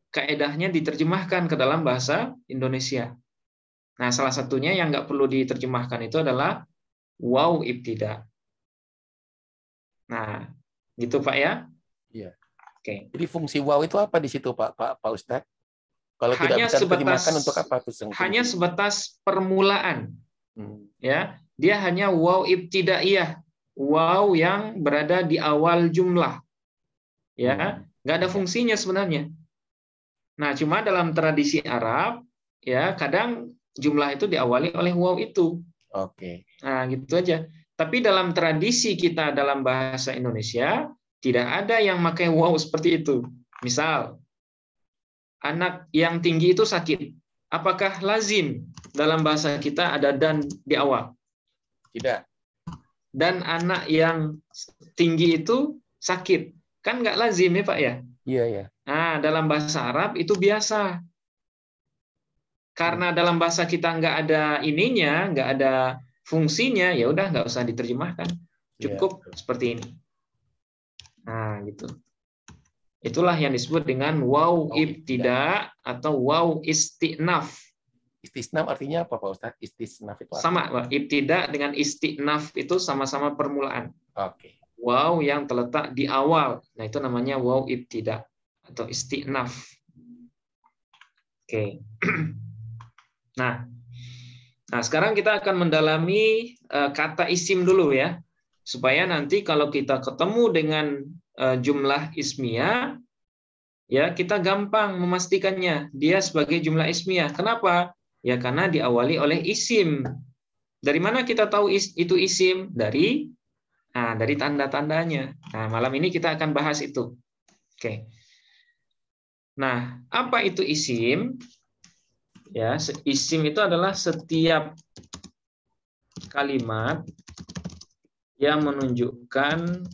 A: kaedahnya diterjemahkan ke dalam bahasa Indonesia. Nah, salah satunya yang nggak perlu diterjemahkan itu adalah waw ibtida. Nah, gitu Pak ya?
D: Iya.
A: Oke.
D: Jadi fungsi waw itu apa di situ Pak Ustadz? Kalau tidak bisa diterjemahkan untuk apa tuh?
A: Hanya sebatas permulaan. Ya, dia hanya waw ibtidaiyah, waw yang berada di awal jumlah. Ya, nggak ada fungsinya sebenarnya. Nah, cuma dalam tradisi Arab, ya kadang jumlah itu diawali oleh waw itu.
D: Oke.
A: Nah, gitu aja. Tapi dalam tradisi kita dalam bahasa Indonesia tidak ada yang pakai waw seperti itu. Misal, anak yang tinggi itu sakit. Apakah lazim dalam bahasa kita ada dan di awal?
D: Tidak.
A: Dan anak yang tinggi itu sakit. Kan nggak lazim ya Pak ya?
D: Iya, ya.
A: Nah, dalam bahasa Arab itu biasa. Karena dalam bahasa kita nggak ada ininya, nggak ada fungsinya, ya udah nggak usah diterjemahkan. Cukup seperti ini. Nah, gitu. Itulah yang disebut dengan waw ibtida atau waw istinaf.
D: Istisnaf artinya apa Pak Ustadz? Istisnaf itu
A: sama, Pak. Ibtida dengan istinaf itu sama-sama permulaan.
D: Oke.
A: Waw yang terletak di awal. Nah, itu namanya waw ibtida atau istinaf. Oke. Nah, sekarang kita akan mendalami kata isim dulu ya. Supaya nanti kalau kita ketemu dengan jumlah ismiyah, ya kita gampang memastikannya dia sebagai jumlah ismiyah. Kenapa? Ya karena diawali oleh isim. Dari mana kita tahu itu isim? Dari tanda-tandanya. Nah, malam ini kita akan bahas itu. Oke. Nah, apa itu isim? Ya, isim itu adalah setiap kalimat yang menunjukkan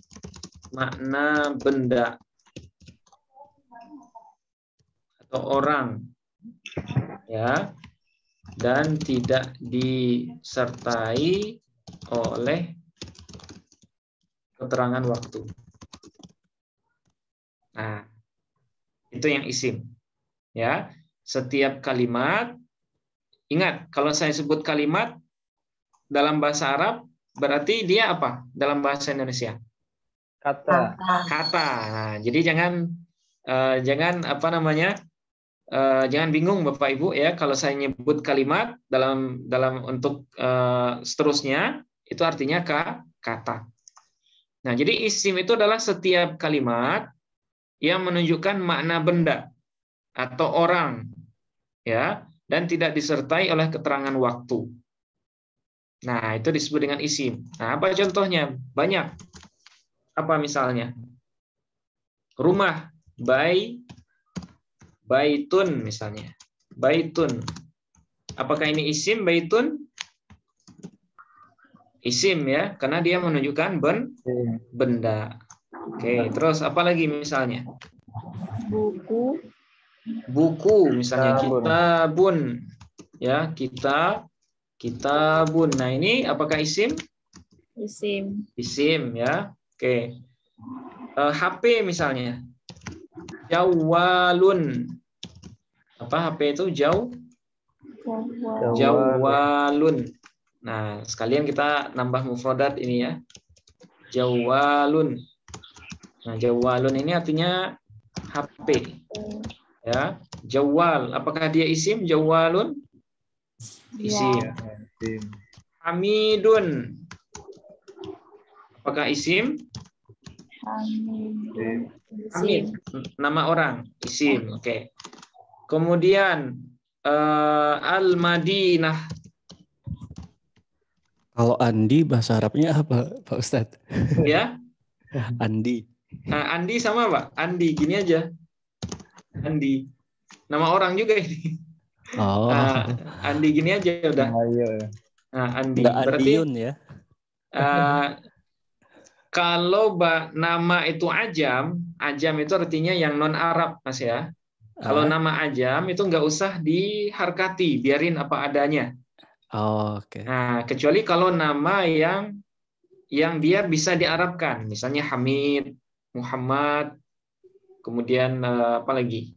A: makna benda atau orang, ya, dan tidak disertai oleh keterangan waktu. Nah, itu yang isim. Ya, setiap kalimat, ingat kalau saya sebut kalimat dalam bahasa Arab berarti dia apa dalam bahasa Indonesia?
E: Kata.
A: Nah, jadi jangan apa namanya? Jangan bingung Bapak Ibu ya kalau saya nyebut kalimat dalam untuk seterusnya itu artinya kata. Nah, jadi isim itu adalah setiap kalimat yang menunjukkan makna benda atau orang ya dan tidak disertai oleh keterangan waktu. Nah, itu disebut dengan isim. Nah, apa contohnya? Banyak. Apa misalnya? Rumah, baitun misalnya. Baitun. Apakah ini isim baitun? Isim ya, karena dia menunjukkan benda. Oke, terus apa lagi misalnya? Buku misalnya, kitabun. Ya, kitabun. Nah, ini apakah isim? Isim ya. Oke. HP misalnya. Jawalun. Apa HP itu? Jawalun. Nah, sekalian kita nambah mufradat ini ya. Jawalun. Nah, jawalun ini artinya HP. Ya, jawal. Apakah dia isim? Jawalun? Isim. Hamidun. Apakah isim? Hamid. Nama orang. Isim. Oke. Kemudian Al-Madinah.
F: Kalau Andi bahasa Arabnya apa, Pak Ustadz?
A: Ya.
F: Andi.
A: Nah, Andi sama Pak. Andi gini aja. Andi. Nama orang juga ini.
F: Oh.
A: Andi gini aja udah. Nah, Andi.
F: Nggak
A: Berarti
F: Andiun ya.
A: kalau nama itu ajam itu artinya yang non Arab Mas ya. Kalau nama ajam itu nggak usah diharkati, biarin apa adanya.
F: Oh, oke.
A: Nah, kecuali kalau nama yang dia bisa diarabkan, misalnya Hamid, Muhammad, kemudian apa lagi?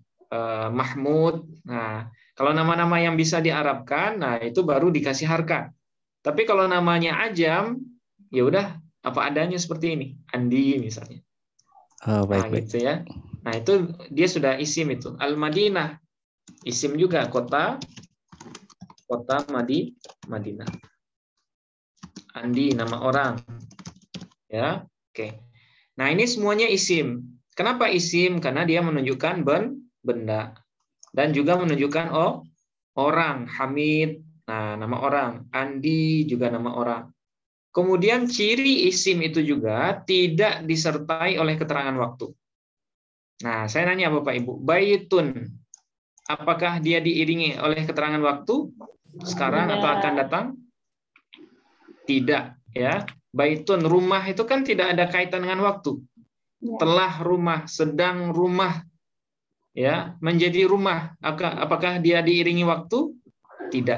A: Mahmud. Nah, kalau nama-nama yang bisa diarabkan, nah itu baru dikasih harkat. Tapi kalau namanya ajam, ya udah apa adanya seperti ini, Andi misalnya.
F: Oh, baik.
A: Gitu ya. Nah, itu dia sudah isim itu. Al-Madinah. Isim juga kota Madinah. Andi nama orang. Ya, oke. Nah, ini semuanya isim. Kenapa isim? Karena dia menunjukkan benda dan juga menunjukkan orang. Hamid, nah nama orang. Andi juga nama orang. Kemudian ciri isim itu juga tidak disertai oleh keterangan waktu. Nah, saya nanya Bapak Ibu, baitun, apakah dia diiringi oleh keterangan waktu sekarang atau akan datang? Tidak, ya. Baitun, rumah itu kan tidak ada kaitan dengan waktu. Telah rumah, sedang rumah, ya, menjadi rumah. Apakah dia diiringi waktu? Tidak.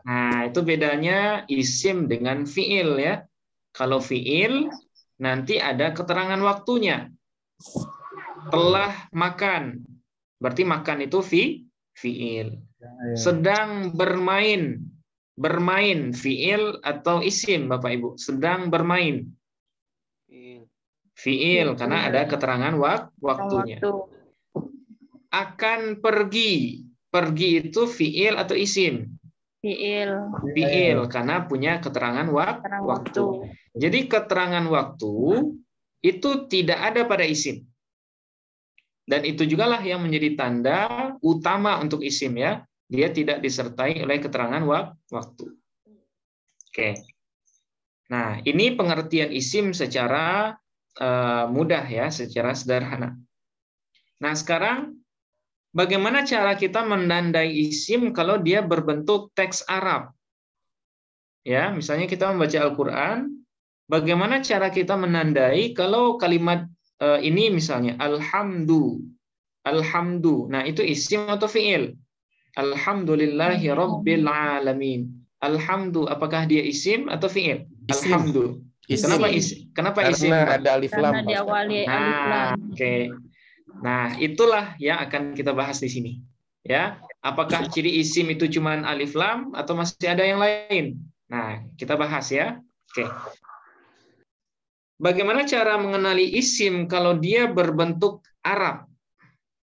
A: Nah, itu bedanya isim dengan fiil, ya. Kalau fiil nanti ada keterangan waktunya. Telah makan, berarti makan itu fiil. Sedang bermain, fiil atau isim, Bapak Ibu. Sedang bermain, fiil karena ada keterangan waktunya. Akan pergi, itu fiil atau isim? Fiil karena punya keterangan waktu. Jadi keterangan waktu itu tidak ada pada isim. Dan itu jugalah yang menjadi tanda utama untuk isim, ya. Dia tidak disertai oleh keterangan waktu. Oke. Nah, ini pengertian isim secara mudah, ya, secara sederhana. Nah, sekarang bagaimana cara kita menandai isim kalau dia berbentuk teks Arab? Ya, misalnya kita membaca Al-Qur'an, bagaimana cara kita menandai kalau kalimat ini misalnya alhamdu. Nah, itu isim atau fiil? Alhamdulillahi rabbil alamin. Alhamdu, apakah dia isim atau fiil? Alhamdu. Kenapa isim? Kenapa isim?
D: Karena ada alif lam.
C: Karena diawali alif lam.
A: Oke. Nah, itulah yang akan kita bahas di sini. Ya, apakah ciri isim itu cuma alif lam atau masih ada yang lain? Nah, kita bahas, ya. Oke. Bagaimana cara mengenali isim kalau dia berbentuk Arab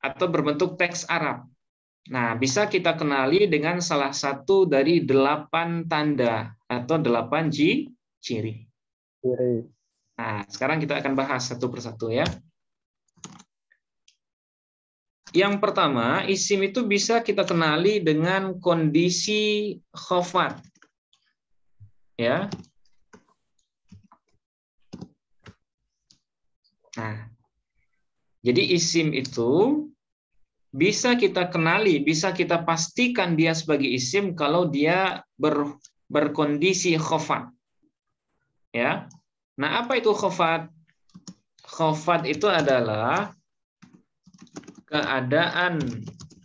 A: atau berbentuk teks Arab? Nah, bisa kita kenali dengan salah satu dari 8 tanda atau 8 ciri. Nah, sekarang kita akan bahas satu persatu, ya. Yang pertama, isim itu bisa kita kenali dengan kondisi khafat. Ya. Nah, jadi isim itu bisa kita kenali, bisa kita pastikan dia sebagai isim kalau dia berkondisi khafat. Ya. Nah, apa itu khafat? Khafat itu adalah keadaan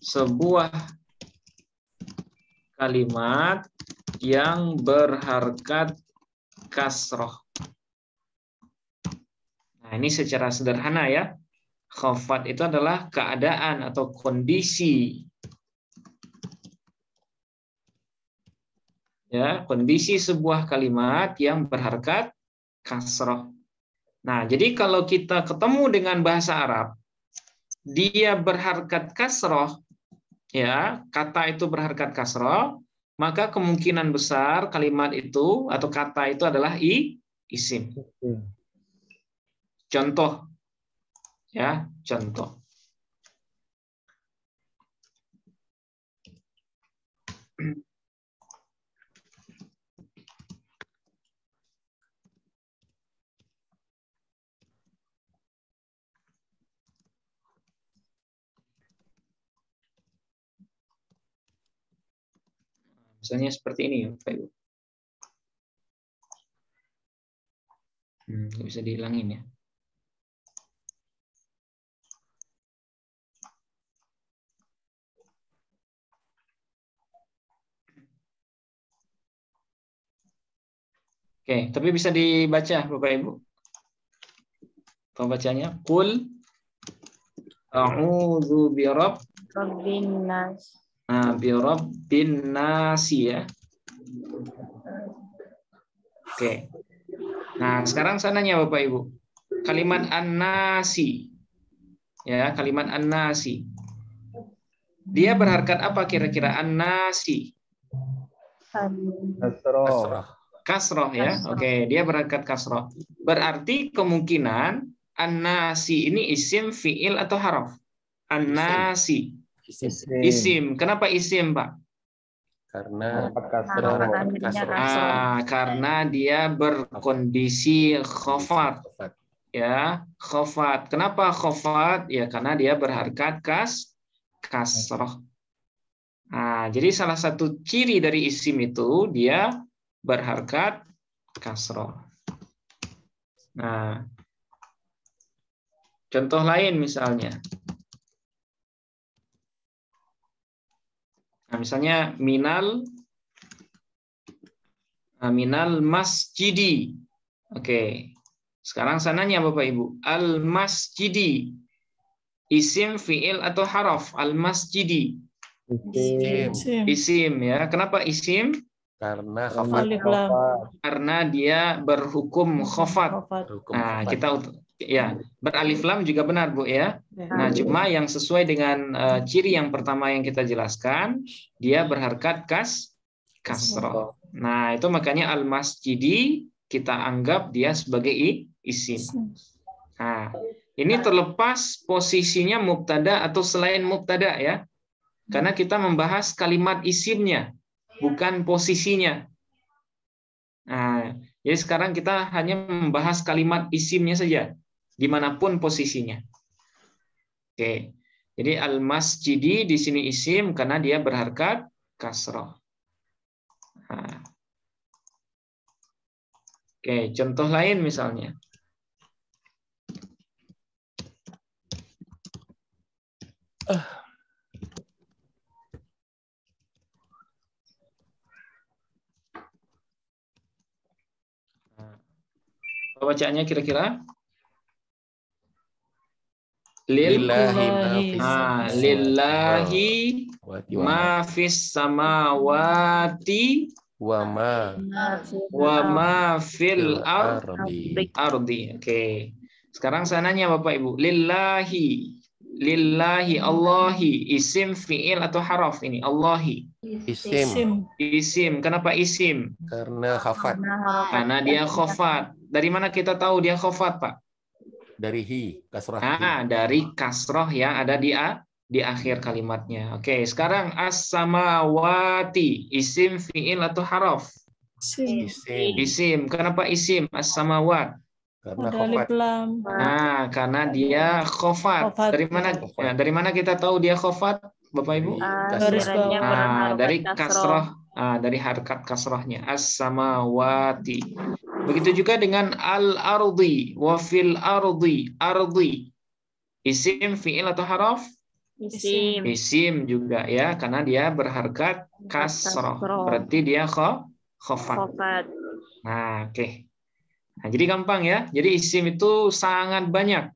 A: sebuah kalimat yang berharkat kasroh. Nah, ini secara sederhana, ya. Khafat itu adalah keadaan atau kondisi, ya, kondisi sebuah kalimat yang berharkat kasroh. Nah, jadi kalau kita ketemu dengan bahasa Arab, dia berharkat kasroh, ya, kata itu berharkat kasroh, maka kemungkinan besar kalimat itu atau kata itu adalah isim. Contoh, ya, contoh. Misalnya seperti ini, ya, Pak Ibu. Nggak bisa dihilangin, ya. Oke, tapi bisa dibaca, Bapak Ibu. Pembacanya, Qul a'udzu
C: Rabbin nas.
A: Nah, birabbin nasi, ya. Oke. Nah, sekarang saya nanya Bapak Ibu. Kalimat an-nasi. Ya, kalimat an-nasi. Dia berharkat apa kira-kira? An-nasi. Kasroh ya. Oke, dia berharkat kasroh. Berarti kemungkinan an-nasi ini isim, fiil atau haraf? An-nasi. Isim. Kenapa isim, Pak?
D: Karena
A: karena dia berkondisi khafat. Ya, khafat. Kenapa khafat? Ya, karena dia berharkat kasroh. Nah, jadi salah satu ciri dari isim itu dia berharkat kasroh. Nah, contoh lain misalnya. Nah, misalnya minal masjidi. Oke. Sekarang sananya Bapak Ibu. Al masjidi. Isim, fiil atau haraf? Al masjidi. Isim ya. Kenapa isim?
D: Karena
A: karena dia berhukum khafat. Nah, kita ya, beralif lam juga benar, Bu ya. Nah, cuma yang sesuai dengan ciri yang pertama yang kita jelaskan, dia berharkat kasroh. Nah, itu makanya al-masjidi kita anggap dia sebagai isim. Nah, ini terlepas posisinya mubtada atau selain mubtada ya. Karena kita membahas kalimat isimnya, bukan posisinya. Nah, jadi sekarang kita hanya membahas kalimat isimnya saja, dimanapun posisinya. Oke, jadi al-masjidi di sini isim karena dia berharkat kasroh. Nah. Oke, contoh lain misalnya. Apa bacaannya kira-kira? Lillahi ma fis samawati wa ma fil ardi. Oke. Sekarang sananya Bapak Ibu. Lillahi Allahi. Isim, fiil atau haraf ini? Allahi. Isim. Kenapa isim?
D: Karena khafat.
A: Karena dia khafat. Dari mana kita tahu dia khafat, Pak?
D: Dari kasroh.
A: Dari kasroh yang ada di akhir kalimatnya. Oke, sekarang as-samawati. Isim, fiil atau haraf? Isim. Kenapa isim? As-samawat.
D: Karena khafat.
A: Karena dia khafat. Dari mana kita tahu dia khafat, Bapak Ibu? Dari kasroh. Dari harkat kasrohnya. As-samawati. Begitu juga dengan al-ardi. Wa fil ardi. Ardi. Isim, fiil atau haraf? Isim juga ya. Karena dia berharkat kasroh. Berarti dia khafat. Nah, oke. Nah, jadi gampang ya. Jadi isim itu sangat banyak.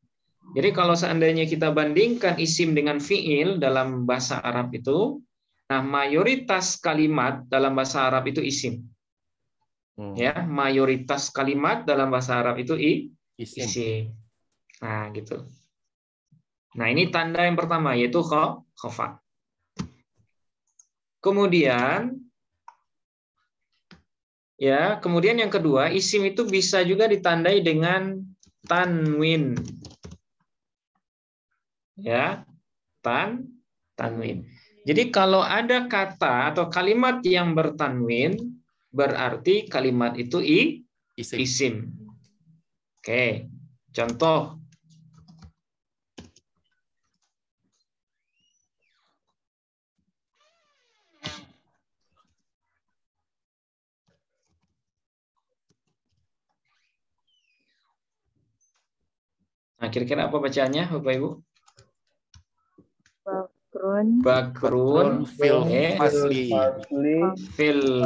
A: Jadi kalau seandainya kita bandingkan isim dengan fiil dalam bahasa Arab itu, nah mayoritas kalimat dalam bahasa Arab itu isim. Ya, mayoritas kalimat dalam bahasa Arab itu isim. Nah, gitu. Nah, ini tanda yang pertama yaitu khafat. Kemudian yang kedua, isim itu bisa juga ditandai dengan tanwin. Ya, tanwin. Jadi kalau ada kata atau kalimat yang bertanwin, berarti kalimat itu isim. Oke, contoh. Nah, kira-kira apa bacaannya, Bapak Ibu? Bakrun fil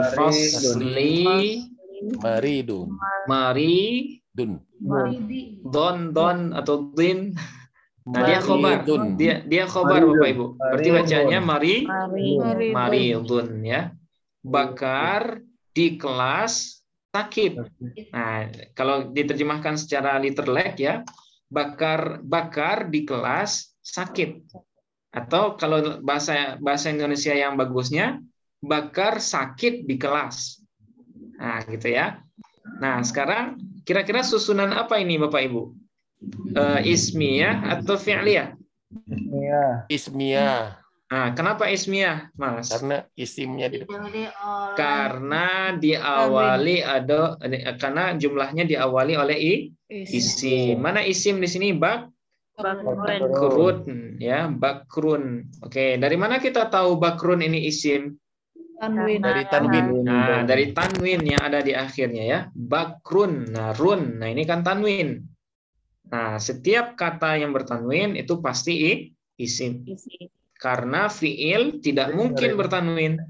A: fasli maridun. Don atau din. Nah, dia khobar Bapak Ibu. Berarti bacaannya maridun ya. Bakar di kelas sakit. Nah, kalau diterjemahkan secara literal ya, bakar di kelas sakit. Atau kalau bahasa Indonesia yang bagusnya, Bakar sakit di kelas. Nah, gitu ya. Nah, sekarang kira-kira susunan apa ini Bapak Ibu? Ismiyah atau fi'liyah?
D: Ismiyah.
A: Nah, kenapa ismiyah, Mas?
D: Karena isimnya di depan.
A: Karena jumlahnya diawali oleh isim. Mana isim di sini? Bakrun, ya, bakrun. Oke, dari mana kita tahu bakrun ini isim?
C: Tanwin.
D: Dari tanwin.
A: Nah, dari tanwin yang ada di akhirnya ya. Bakrun, nah run. Nah, ini kan tanwin. Nah, setiap kata yang bertanwin itu pasti isim. Karena fiil tidak mungkin bertanwin.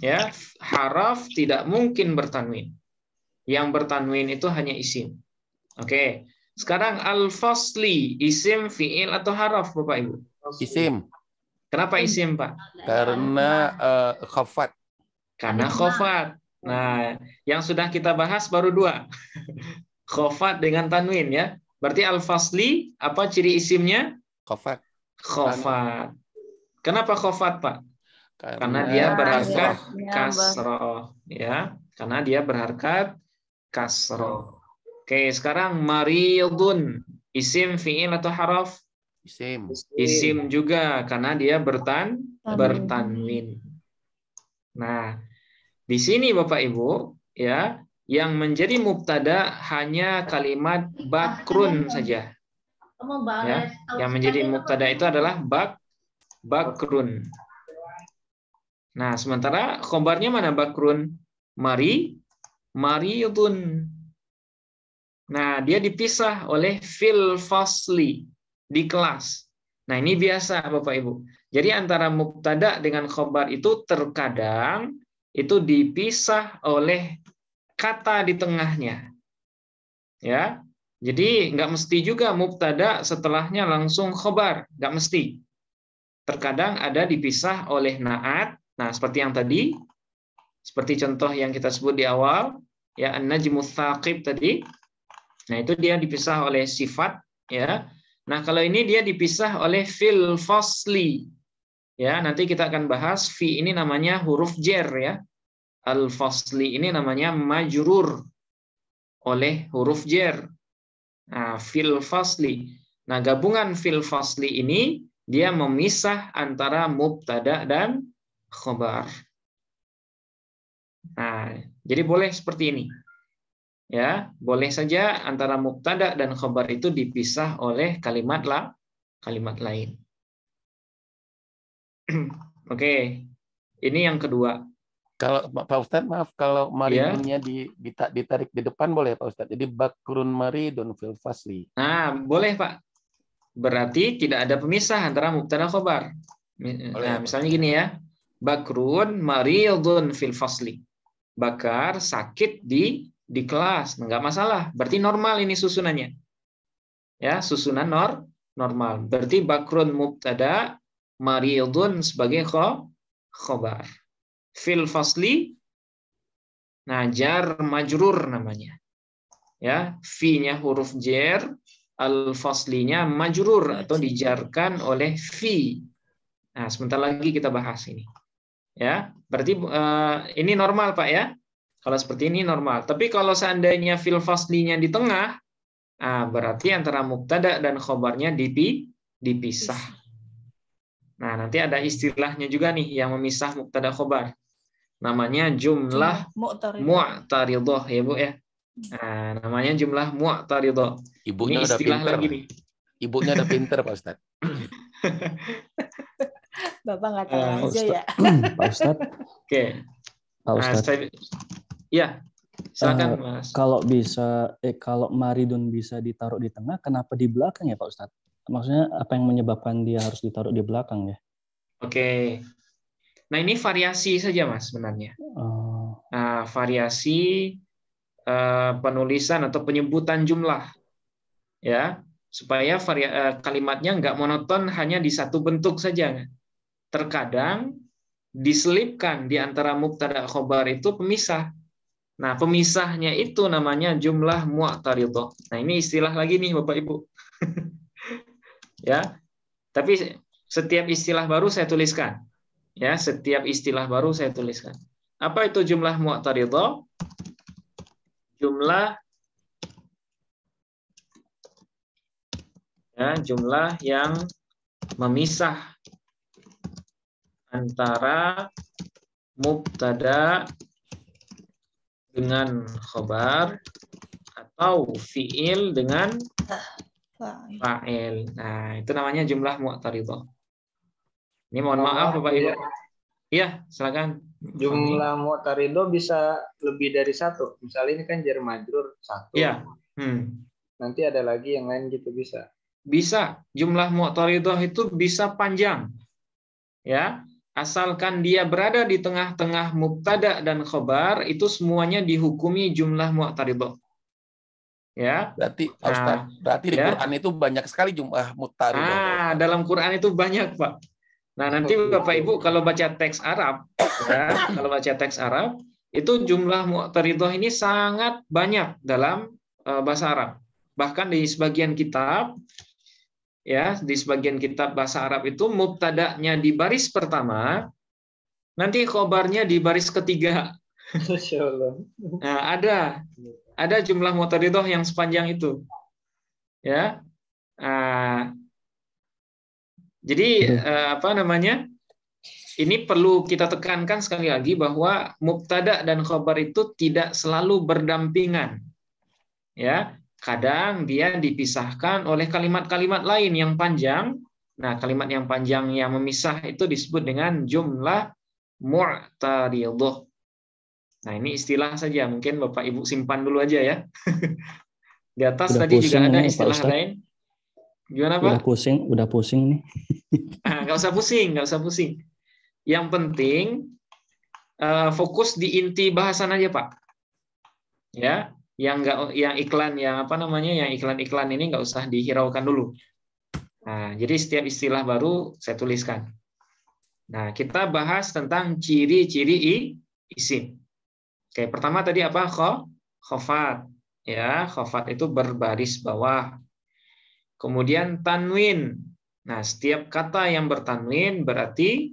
A: Ya, haraf tidak mungkin bertanwin. Yang bertanwin itu hanya isim. Oke. Sekarang al-fasli, isim, fiil atau haraf Bapak Ibu?
D: Isim.
A: Kenapa isim, Pak?
D: Karena khafat.
A: Karena khofat. Nah, yang sudah kita bahas baru 2. Khofat dengan tanwin ya. Berarti al-fasli apa ciri isimnya?
D: Khafat.
A: Khofat. Kenapa khofat, Pak? Karena dia berharkat kasroh, ya. Karena dia berharkat kasroh. Oke, sekarang maridun, isim, fiil atau haraf?
D: Isim.
A: Isim juga karena dia bertanwin. Nah, di sini Bapak Ibu, ya, yang menjadi mubtada hanya kalimat bakrun saja. Ya, yang menjadi mubtada itu adalah bakrun. Nah, sementara khobarnya mana bakrun? Maridun. Nah, dia dipisah oleh fil fasli di kelas. Nah, ini biasa Bapak Ibu. Jadi antara mubtada dengan khobar itu terkadang itu dipisah oleh kata di tengahnya. Ya. Jadi nggak mesti juga mubtada setelahnya langsung khobar, nggak mesti. Terkadang ada dipisah oleh naat. Nah, seperti yang tadi, seperti contoh yang kita sebut di awal, ya an-najmus tsaqib tadi. Nah, itu dia dipisah oleh sifat, ya. Nah, kalau ini dia dipisah oleh fil fasli. Ya, nanti kita akan bahas fi ini namanya huruf jer ya. Al-fasli ini namanya majrur oleh huruf jer. Nah, fil fasli. Nah, gabungan fil fasli ini dia memisah antara mubtada dan khobar. Nah, jadi boleh seperti ini. Ya, boleh saja antara mubtada dan khobar itu dipisah oleh kalimat lain. Oke, ini yang kedua.
D: Kalau Pak Ustadz, maaf, kalau maridunnya ditarik di depan boleh Pak Ustadz. Jadi bakrun maridun fil fasli.
A: Nah, boleh Pak. Berarti tidak ada pemisah antara mubtada khobar. Nah, misalnya gini ya. Bakrun maridun fil fasli. Bakar sakit di kelas, nggak masalah. Berarti normal ini susunannya. Ya, susunan normal. Berarti bakrun mubtada, maridun sebagai khobar. Fil fasli, nah jar majrur namanya. Ya, fi-nya huruf jar, al-faslinya majrur atau dijarkan oleh fi. Nah, sebentar lagi kita bahas ini. Ya, berarti ini normal Pak ya. Kalau seperti ini normal. Tapi kalau seandainya fil faslinya di tengah, berarti antara mubtada dan khobarnya dipisah. Nah, nanti ada istilahnya juga nih yang memisah mubtada khobar. Namanya jumlah mu'taridhah ya Bu ya. Nah, namanya jumlah mu'taridhah.
D: Ibunya
A: ini istilah
D: udah pinter.
A: lagi nih.
D: Ibunya udah pinter Pak Ustadz.
C: Bapak nggak tahu aja ya.
F: Pak Ustadz.
A: Oke.
F: Pak Ustadz.
A: Ya, silakan Mas.
F: Kalau maridun bisa ditaruh di tengah, kenapa di belakang ya Pak Ustadz? Maksudnya apa yang menyebabkan dia harus ditaruh di belakang ya?
A: Oke. Nah, ini variasi saja Mas sebenarnya. Nah, variasi penulisan atau penyebutan jumlah. Ya, supaya kalimatnya nggak monoton hanya di satu bentuk saja. Terkadang diselipkan di antara mubtada khobar itu pemisah. Nah, pemisahnya itu namanya jumlah mu'taridhah. Nah, ini istilah lagi nih Bapak Ibu. Ya. Tapi Setiap istilah baru saya tuliskan. Ya, setiap istilah baru saya tuliskan. Apa itu jumlah mu'taridah? Jumlah yang memisah antara mubtada dengan khabar atau fiil dengan fa'il. Nah, itu namanya jumlah mu'taridah. Ini mohon maaf Bapak Ibu. Iya, silakan.
E: Jumlah mu'taridah bisa lebih dari satu. Misalnya ini kan jar majrur satu.
A: Iya.
E: Nanti ada lagi yang lain gitu bisa.
A: Bisa. Jumlah mu'taridah itu bisa panjang. Ya, asalkan dia berada di tengah-tengah mubtada dan khabar, itu semuanya dihukumi jumlah mu'taridah. Ya.
D: Berarti Ustaz, berarti di Quran itu banyak sekali jumlah mu'taridah.
A: Dalam Quran itu banyak, Pak. Nah, nanti Bapak Ibu kalau baca teks Arab, ya, kalau baca teks Arab, itu jumlah mu'taridah ini sangat banyak dalam bahasa Arab. Bahkan di sebagian kitab, ya, di sebagian kitab bahasa Arab itu mubtada'nya di baris pertama, nanti khobarnya di baris ketiga. Nah, ada jumlah mu'taridah yang sepanjang itu. Ya. Jadi ini perlu kita tekankan sekali lagi bahwa mubtada dan khabar itu tidak selalu berdampingan. Ya, kadang dia dipisahkan oleh kalimat-kalimat lain yang panjang. Nah, kalimat yang panjang yang memisah itu disebut dengan jumlah mu'taridah. Nah, ini istilah saja, mungkin Bapak Ibu simpan dulu aja ya. Di atas tadi juga ada istilah lain. Gimana Pak?
F: Udah pusing nih.
A: Nggak usah pusing. Yang penting fokus di inti bahasan aja Pak. Ya, yang iklan ini nggak usah dihiraukan dulu. Nah, jadi setiap istilah baru saya tuliskan. Nah, kita bahas tentang ciri-ciri isim. Oke, pertama tadi apa? Khafat. Ya, khafat itu berbaris bawah. Kemudian tanwin. Nah, setiap kata yang bertanwin berarti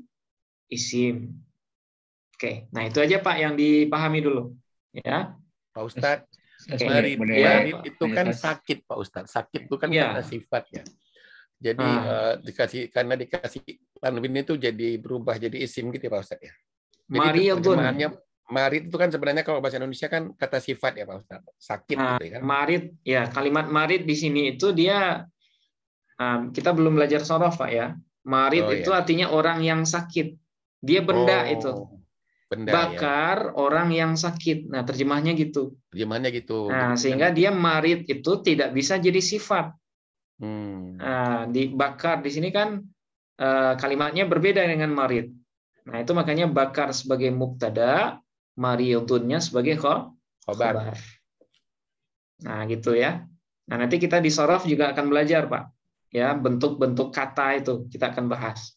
A: isim. Oke, nah itu aja Pak yang dipahami dulu. Ya,
D: Pak Ustadz.
A: Okay.
D: Marid itu kan sakit Pak Ustadz. Sakit itu kan kata sifat ya. Jadi karena dikasih tanwin itu jadi berubah jadi isim gitu ya Pak Ustadz ya. Jadi terjemahannya marid itu kan sebenarnya kalau bahasa Indonesia kan kata sifat ya Pak Ustadz. Sakit gitu ya kan.
A: Marid ya, kalimat marid di sini itu dia kita belum belajar shorof Pak ya. Marid itu artinya orang yang sakit. Dia benda itu.
D: Benda,
A: bakar orang yang sakit. Nah, terjemahnya gitu.
D: Terjemahnya gitu.
A: Nah, sehingga dia marid itu tidak bisa jadi sifat. Dibakar di sini kan kalimatnya berbeda dengan marid. Nah, itu makanya bakar sebagai mubtada, maridunnya sebagai khabar. Nah, gitu ya. Nah, nanti kita di shorof juga akan belajar, Pak. Ya, bentuk-bentuk kata itu kita akan bahas.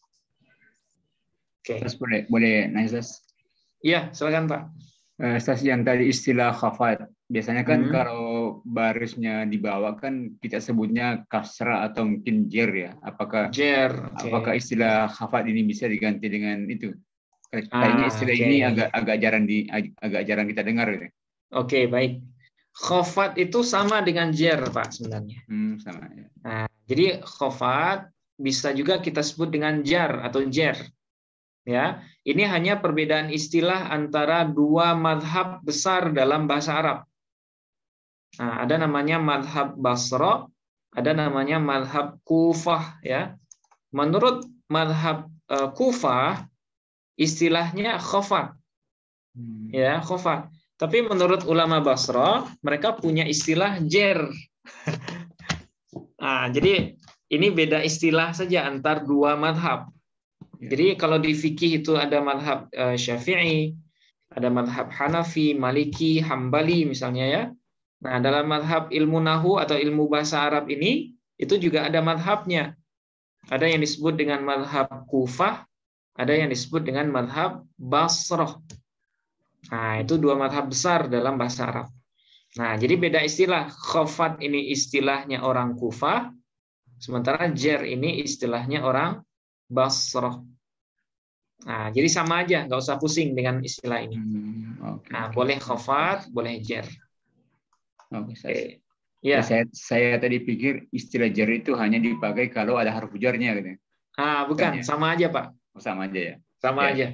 A: Oke.
G: Terus boleh nanya, Ustaz?
A: Iya, silakan Pak.
G: Ustaz, yang tadi istilah khafat, biasanya kan kalau barisnya di bawah kan kita sebutnya kasrah atau mungkin jer ya. Apakah apakah istilah khafat ini bisa diganti dengan itu? Kayaknya istilah ini agak jarang kita dengar. Ya.
A: Oke, baik. Khafat itu sama dengan jer, Pak, sebenarnya.
G: Sama ya.
A: Nah, jadi khafat bisa juga kita sebut dengan jar atau jer. Ya, ini hanya perbedaan istilah antara dua mazhab besar dalam bahasa Arab. Nah, ada namanya mazhab Basra, ada namanya mazhab Kufah. Ya, menurut mazhab Kufah istilahnya khafat. Ya, khafat. Tapi menurut ulama Basra mereka punya istilah jer. Nah, jadi ini beda istilah saja antar dua mazhab. Jadi kalau di fikih itu ada mazhab Syafi'i, ada mazhab Hanafi, Maliki, Hambali misalnya ya. Nah, dalam mazhab ilmu nahu atau ilmu bahasa Arab ini itu juga ada mazhabnya. Ada yang disebut dengan mazhab Kufah, ada yang disebut dengan mazhab Basrah. Nah, itu dua mazhab besar dalam bahasa Arab. Nah, jadi beda istilah. Khafat ini istilahnya orang Kufah, sementara jer ini istilahnya orang Basrah. Nah, jadi sama aja, nggak usah pusing dengan istilah ini. Nah, boleh khafat, boleh jer.
G: Oke.
A: Ya.
G: Saya tadi pikir istilah jar itu hanya dipakai kalau ada huruf jarnya gitu.
A: Bukan, sama aja, Pak.
G: Sama aja ya.
A: Sama
G: ya.
A: aja.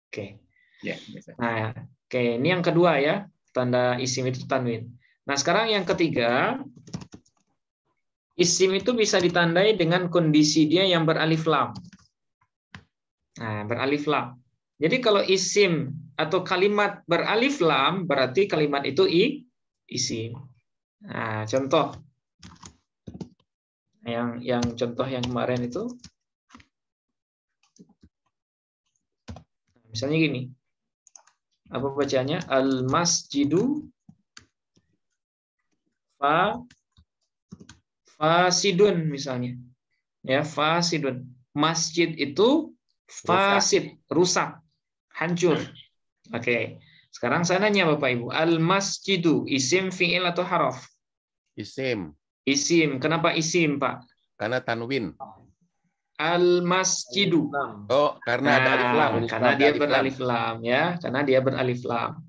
A: Oke.
G: Ya, biasa.
A: Nah, ini yang kedua ya, tanda isim itu tanwin. Nah, sekarang yang ketiga, isim itu bisa ditandai dengan kondisi dia yang beralif lam. Nah, beralif lam. Jadi kalau isim atau kalimat beralif lam, berarti kalimat itu isim. Nah, contoh. Yang contoh yang kemarin itu, misalnya gini. Apa bacanya? Al-masjidu fasidun misalnya. Ya, fasidun. Masjid itu fasid, rusak, hancur. Oke. Sekarang saya nanya Bapak Ibu, al-masjidu isim, fi'il atau haraf?
D: Isim.
A: Isim. Kenapa isim, Pak?
D: Karena tanwin.
A: Al-masjidu.
D: Oh, karena ada alif lam.
A: Karena dia beralif lam ya, karena dia beralif lam.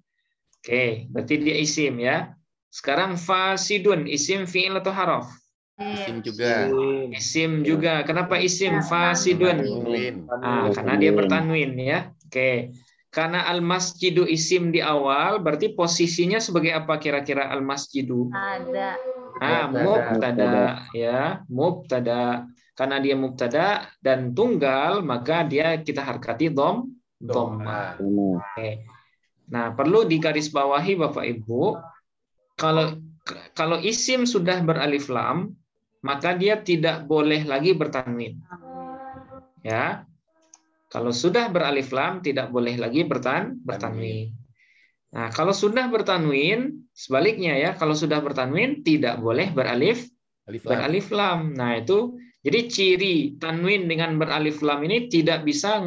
A: Oke, berarti dia isim ya. Sekarang fasidun, isim, fi'il atau haraf?
D: Isim juga.
A: Isim juga. Kenapa isim fasidun? Karena dia bertanwin ya. Oke. Karena al-masjidu isim di awal, berarti posisinya sebagai apa kira-kira al-masjidu? Mubtada ya, mubtada. Karena dia mubtada dan tunggal, maka dia kita harkati dhamma. Oke. Nah, perlu digarisbawahi Bapak Ibu, kalau isim sudah beralif lam, maka dia tidak boleh lagi bertanwin. Ya. Kalau sudah beralif lam, tidak boleh lagi bertanwin. Nah, kalau sudah bertanwin, sebaliknya ya, kalau sudah bertanwin, tidak boleh beralif lam. Nah, itu jadi ciri tanwin dengan beralif lam ini tidak bisa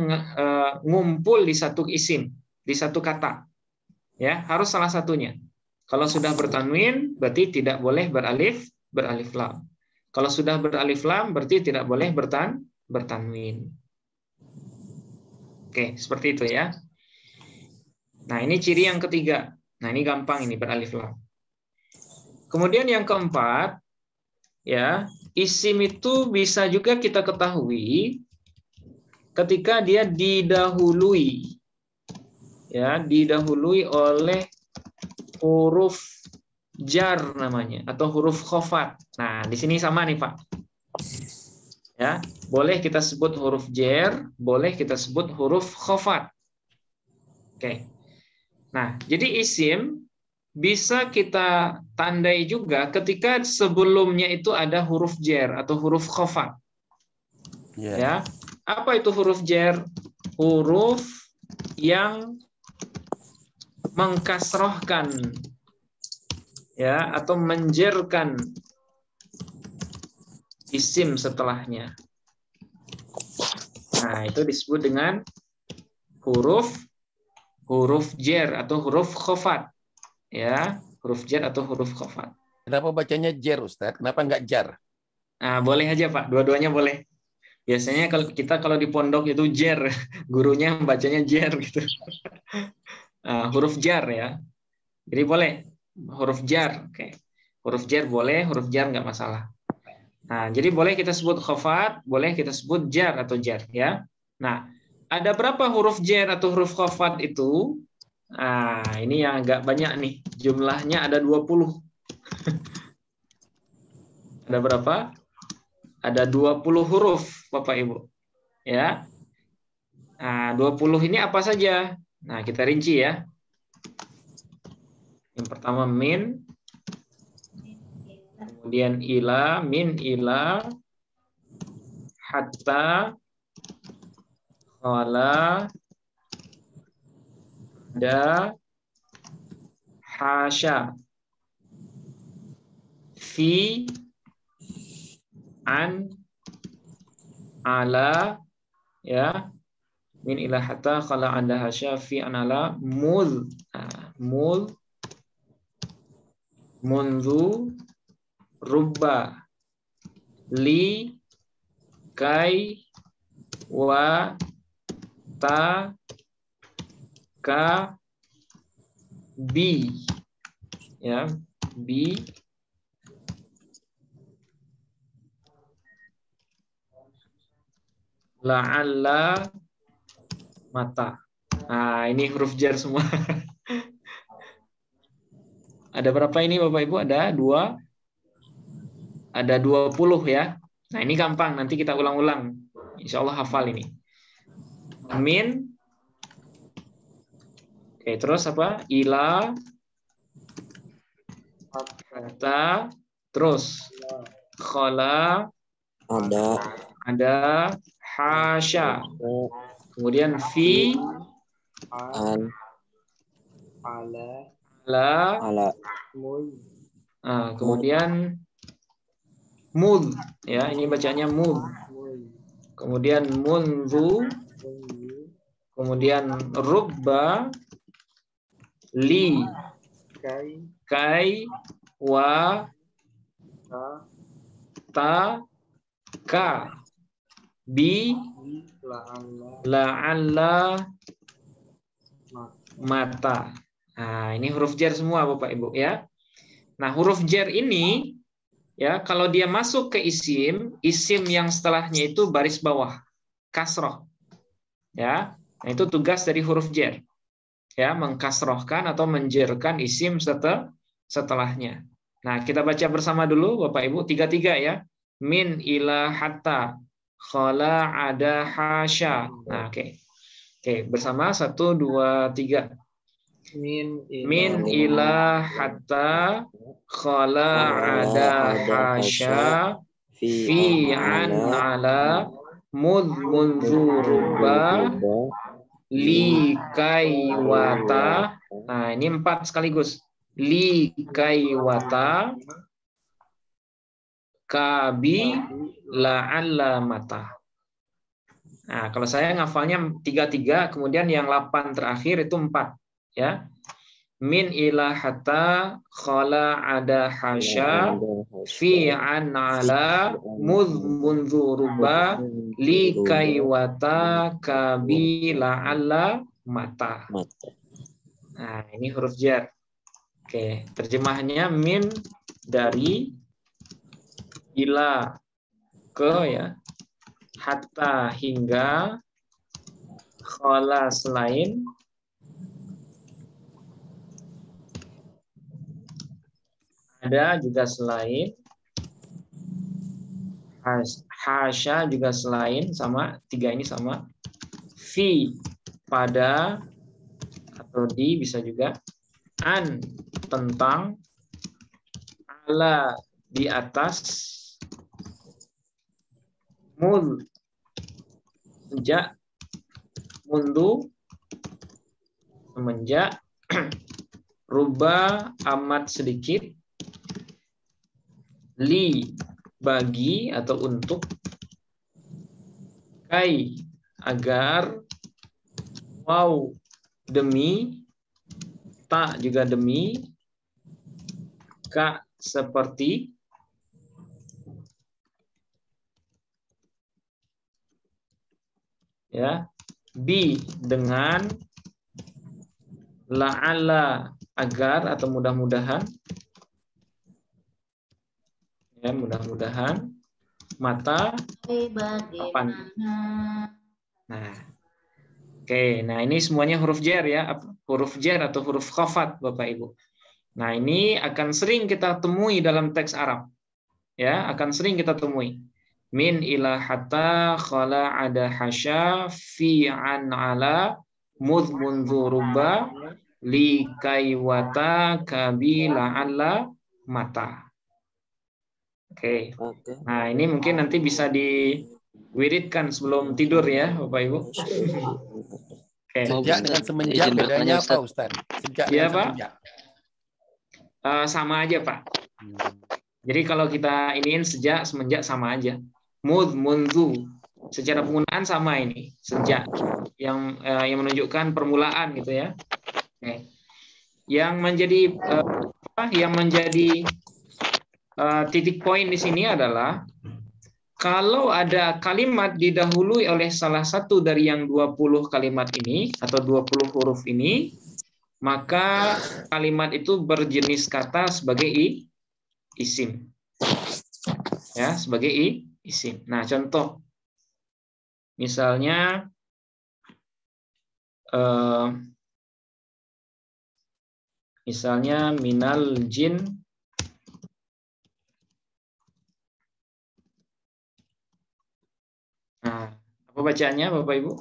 A: ngumpul di satu isim, di satu kata. Ya, harus salah satunya. Kalau sudah bertanwin, berarti tidak boleh beralif lam. Kalau sudah beralif lam, berarti tidak boleh bertanwin. Oke, seperti itu ya. Nah, ini ciri yang ketiga. Nah, ini gampang ini beralif lam. Kemudian yang keempat, ya, isim itu bisa juga kita ketahui ketika dia didahului. Ya, didahului oleh huruf jar namanya atau huruf khafat. Nah, di sini sama nih, Pak. Ya, boleh kita sebut huruf jar, boleh kita sebut huruf khafat. Oke. Nah, jadi isim bisa kita tandai juga ketika sebelumnya itu ada huruf jar atau huruf khafat. Ya. Apa itu huruf jar? Huruf yang mengkasrohkan ya atau menjerkan isim setelahnya. Nah, itu disebut dengan huruf jar atau huruf khafat. Ya, huruf jar atau huruf khafat.
D: Kenapa bacanya jar, Ustaz? Kenapa enggak jar?
A: Nah, boleh aja, Pak. Dua-duanya boleh. Biasanya kalau di pondok itu jar, gurunya bacanya jar gitu. Huruf jar ya. Jadi boleh huruf jar. Oke. Huruf jar boleh, huruf jar nggak masalah. Nah, jadi boleh kita sebut khafat, boleh kita sebut jar atau jar ya. Nah, ada berapa huruf jar atau huruf khafat itu? Nah, ini yang agak banyak nih. Jumlahnya ada 20. Ada berapa? Ada 20 huruf, Bapak Ibu. Ya. Nah, 20 ini apa saja? Nah, kita rinci ya. Yang pertama min, kemudian ila, min ila, hatta, khala, da, hasya, fi, an, ala, ya, min ila hatta, khala, an, da, hasya, fi, an, ala, mul, mul, mundu, rubba, li, kai, wa, ta, ka, bi. Ya, bi. La'alla, mata. Nah, ini huruf jar semua. Ada berapa ini Bapak Ibu? Ada 20 ya. Nah, ini gampang, nanti kita ulang-ulang. Insya Allah hafal ini. Min. Oke, terus apa? Ila, hatta, terus khala, ada, hasya, kemudian fi, ala, kemudian mud, ya ini bacanya mud, kemudian munzu, kemudian rubba, li, kai, wa, ta, ka, bi, la'alla, mata. Nah, ini huruf jar semua Bapak Ibu ya. Nah, huruf jar ini ya kalau dia masuk ke isim yang setelahnya itu baris bawah, kasroh. Ya. Nah, itu tugas dari huruf jar. Ya, mengkasrohkan atau menjerkan isim setelahnya. Nah, kita baca bersama dulu Bapak Ibu 3-3 ya. Min, ila, hatta, khala, ada, hasya. Nah, oke. Oke, bersama 1, 2, 3. Min, ila, hatta, khala, ada, hasya, fi, an, ala, mud, munzu, ruba, li, kai, wata. Nah, ini 4 sekaligus. Li, kai, wata, kabi, la'alla, mata. Nah, kalau saya ngafalnya 3-3, kemudian yang 8 terakhir itu 4. Ya. Min, ila, hatta, khala, ada, hasya, fi, an, ala, mud, munzu, ruba, li, kai, wata, kabi, la'alla, mata. Nah, ini huruf jar. Oke, terjemahannya min dari, ila ke ya, hatta hingga, khala selain, ada juga selain, hasya juga selain, sama 3 ini sama, fi pada atau di bisa juga, an tentang, ala di atas, mul sejak, mundu semenjak, ruba amat sedikit, li bagi atau untuk, kai agar, wow demi, ta juga demi, ka seperti, ya, bi dengan, la'alla agar atau mudah-mudahan, ya mudah-mudahan, mata kapan. Nah, oke, nah ini semuanya huruf jar ya, huruf jar atau huruf khafat Bapak Ibu. Nah, ini akan sering kita temui dalam teks Arab. Ya, akan sering kita temui. Min, ila, hatta, khala, ada, hasya, fi, an, ala, mud, munzu, ruba, li, kai, wata, kabi, la'alla, mata. Oke. Nah, ini mungkin nanti bisa diwiridkan sebelum tidur ya, Bapak Ibu. Oke.
D: Sejak dengan semenjak bedanya apa, Ustaz? Sejak
A: ya,
D: dengan
A: Pak?
D: semenjak.
A: Sama aja, Pak. Jadi kalau kita iniin sejak, semenjak sama aja. Mud, mundu. Secara penggunaan sama ini. Sejak yang menunjukkan permulaan gitu ya. Oke. Yang menjadi titik poin di sini adalah kalau ada kalimat didahului oleh salah satu dari yang 20 kalimat ini atau 20 huruf ini, maka kalimat itu berjenis kata sebagai isim. Ya, sebagai isim. Nah, contoh. Misalnya minal jin apa bacaannya Bapak Ibu?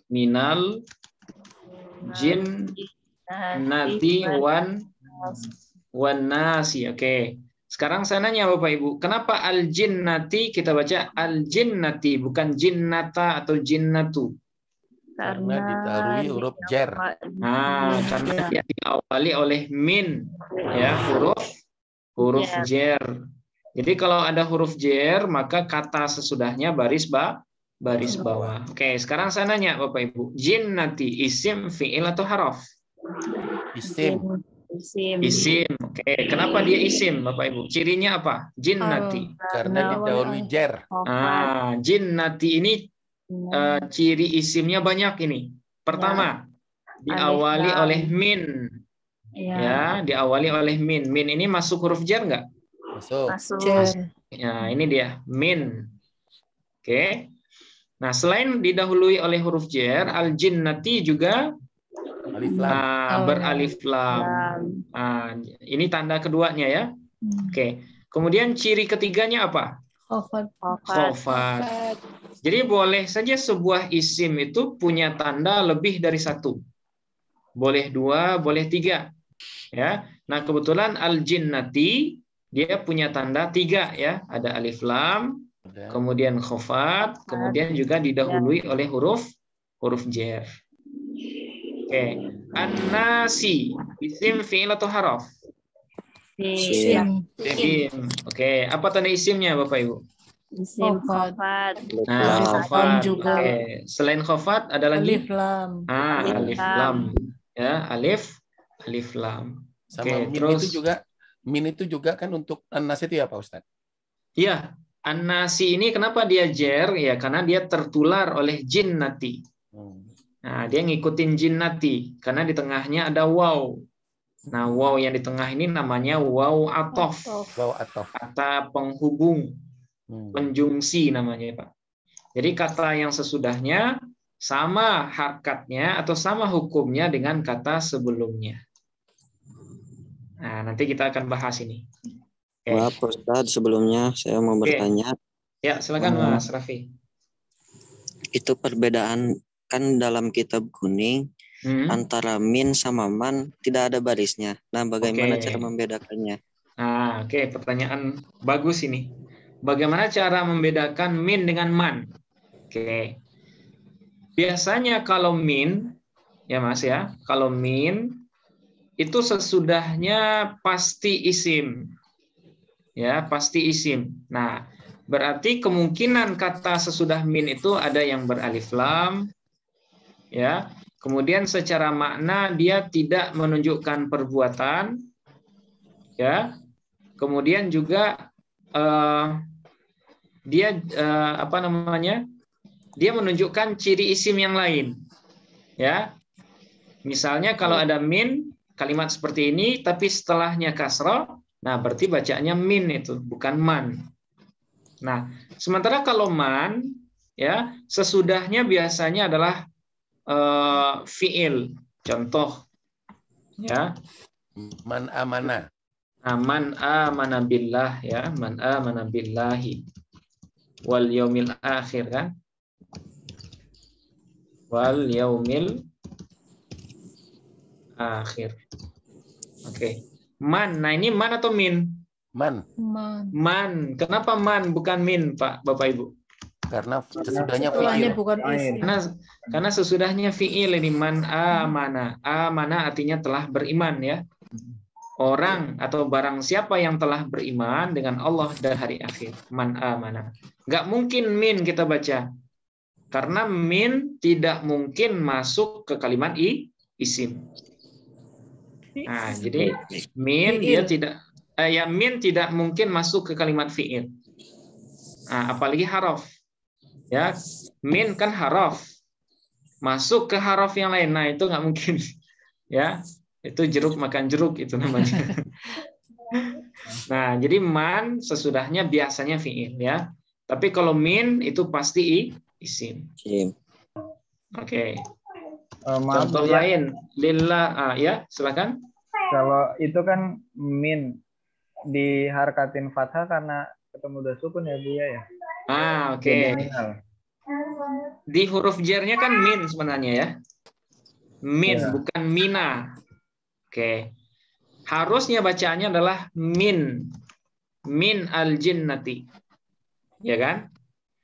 A: Minal jin nati wan nasi. Oke. Sekarang saya nanya Bapak Ibu, kenapa al jinnati kita baca al jinnati bukan jinnata atau jinnatu?
D: Karena didahului huruf jer.
A: Karena dia diawali oleh min, ya, huruf jer. Jadi kalau ada huruf jer, maka kata sesudahnya baris bawah. Oke, sekarang saya nanya Bapak Ibu, jinnati isim, fi'il atau haraf?
D: Isim.
A: Oke, kenapa dia isim Bapak Ibu? Cirinya apa? Jinnati.
D: Karena didahului jer.
A: Jinnati ini ciri isimnya banyak ini. Pertama, diawali oleh min. Ya, diawali oleh min. Min ini masuk huruf jar nggak?
D: Masuk.
A: Ya, ini dia min. Oke. Nah, selain didahului oleh huruf jar, al jinnati juga beralif lam. Ini tanda keduanya ya. Oke. Kemudian ciri ketiganya apa? Khofat. Jadi boleh saja sebuah isim itu punya tanda lebih dari satu. Boleh 2, boleh 3. Ya. Nah, kebetulan al jinnati dia punya tanda 3 ya. Ada alif lam, kemudian khofat, kemudian juga didahului oleh huruf jar. Oke. An-nasi isim, fi'il atau haraf? Isim. Oke, apa tanda isimnya Bapak Ibu?
C: Isim khofat.
A: Khofat
C: juga.
A: Oke. Selain khofat ada lagi?
C: Alif lam.
A: Alif lam. Ya, alif lam.
D: Sama
A: Oke,
D: min
A: terus
D: min itu juga kan untuk an-nas itu ya Pak Ustadz?
A: Iya, an-nasi ini kenapa dia jer? Ya, karena dia tertular oleh jinnati. Nah, dia ngikutin jinnati karena di tengahnya ada waw. Nah, waw yang di tengah ini namanya waw atof. Kata penghubung. Konjungsi namanya, Pak. Jadi kata yang sesudahnya sama harkatnya atau sama hukumnya dengan kata sebelumnya. Nah, nanti kita akan bahas ini.
H: Maaf Ustadz, sebelumnya saya mau bertanya.
A: Ya, silakan Mas Raffi.
H: Itu perbedaan kan dalam kitab kuning antara min sama man tidak ada barisnya. Nah, bagaimana cara membedakannya?
A: Nah, pertanyaan bagus ini. Bagaimana cara membedakan min dengan man? Biasanya kalau min, ya Mas ya, kalau min itu sesudahnya pasti isim. Ya, pasti isim. Nah, berarti kemungkinan kata sesudah min itu ada yang beralif lam, ya. Kemudian secara makna dia tidak menunjukkan perbuatan, ya. Kemudian juga dia dia menunjukkan ciri isim yang lain, ya. Misalnya kalau ada min kalimat seperti ini tapi setelahnya kasrah, nah berarti bacanya min itu bukan man. Nah, sementara kalau man ya sesudahnya biasanya adalah fiil. Contoh ya,
D: man amana.
A: Nah, man amana billah ya, man amana billahi wal yaumil akhir kan? Wal yaumil akhir. Oke. Man. Nah, ini man atau min?
D: Man.
A: Man. Kenapa man bukan min, Pak, Bapak Ibu?
D: Karena sesudahnya fiil.
A: Karena sesudahnya fiil ini man amana. Amana artinya telah beriman ya. Orang atau barang siapa yang telah beriman dengan Allah dan hari akhir. Man amana. Nggak mungkin min kita baca. Karena min tidak mungkin masuk ke kalimat isim. Nah, jadi min dia tidak min tidak mungkin masuk ke kalimat fiil. Nah, apalagi haraf. Ya, min kan haraf. Masuk ke haraf yang lain. Nah, itu nggak mungkin. Ya, itu jeruk makan jeruk itu namanya. Nah, jadi man sesudahnya biasanya fi'il ya. Tapi kalau min itu pasti isim. Oke. Contoh lain, lillah, ya silakan.
E: Kalau itu kan min diharkatin fathah karena ketemu udah sukun ya Bu ya.
A: Oke. Di huruf jernya kan min sebenarnya ya. Min bukan mina. Oke. Harusnya bacaannya adalah min al-jinnati. Ya kan?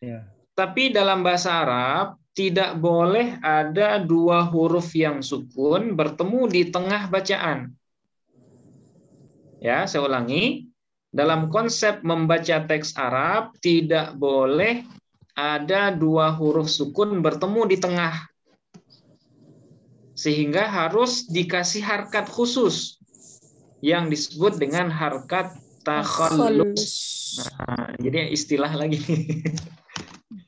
E: Ya.
A: Tapi dalam bahasa Arab tidak boleh ada dua huruf yang sukun bertemu di tengah bacaan. Ya, saya ulangi. Dalam konsep membaca teks Arab tidak boleh ada dua huruf sukun bertemu di tengah. Sehingga harus dikasih harkat khusus yang disebut dengan harkat takhallus. Nah, jadi istilah lagi.